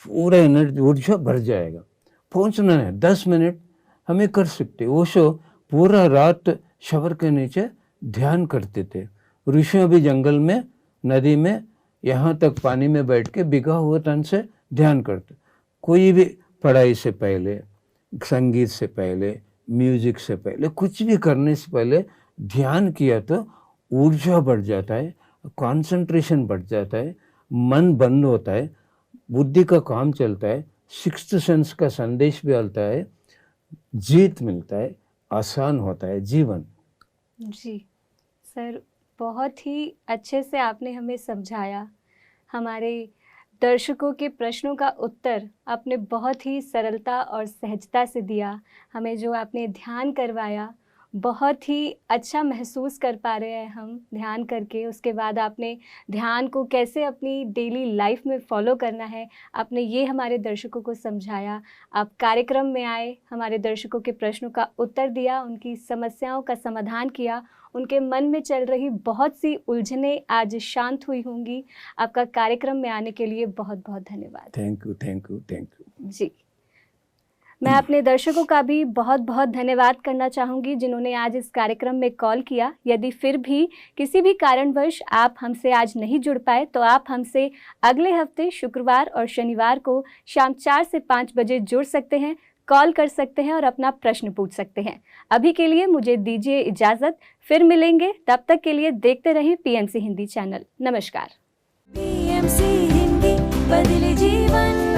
पूरा एनर्जी ऊर्जा भर जाएगा। पहुंचना है 10 मिनट हमें कर सकते। ओशो पूरा रात शवर के नीचे ध्यान करते थे। ऋषियों भी जंगल में, नदी में, यहाँ तक पानी में बैठ के भिगा हुआ तन से ध्यान करते। कोई भी पढ़ाई से पहले, संगीत से पहले, म्यूजिक से पहले, कुछ भी करने से पहले ध्यान किया तो ऊर्जा बढ़ जाता है, कंसंट्रेशन बढ़ जाता है, मन बंद होता है, बुद्धि का काम चलता है, सिक्स्थ सेंस का संदेश भी आता है, जीत मिलता है, आसान होता है जीवन। जी सर, बहुत ही अच्छे से आपने हमें समझाया। हमारे दर्शकों के प्रश्नों का उत्तर आपने बहुत ही सरलता और सहजता से दिया। हमें जो आपने ध्यान करवाया, बहुत ही अच्छा महसूस कर पा रहे हैं हम ध्यान करके। उसके बाद आपने ध्यान को कैसे अपनी डेली लाइफ में फॉलो करना है, आपने ये हमारे दर्शकों को समझाया। आप कार्यक्रम में आए, हमारे दर्शकों के प्रश्नों का उत्तर दिया, उनकी समस्याओं का समाधान किया, उनके मन में चल रही बहुत सी उलझनें आज शांत हुई होंगी। आपका कार्यक्रम में आने के लिए बहुत बहुत धन्यवाद। Thank you, thank you, thank you. जी, मैं अपने दर्शकों का भी बहुत बहुत धन्यवाद करना चाहूँगी जिन्होंने आज इस कार्यक्रम में कॉल किया। यदि फिर भी किसी भी कारणवश आप हमसे आज नहीं जुड़ पाए तो आप हमसे अगले हफ्ते शुक्रवार और शनिवार को शाम 4 से 5 बजे जुड़ सकते हैं, कॉल कर सकते हैं और अपना प्रश्न पूछ सकते हैं। अभी के लिए मुझे दीजिए इजाज़त, फिर मिलेंगे। तब तक के लिए देखते रहिए PMC हिंदी चैनल। नमस्कार। PMC हिंदी, बदले जीवन।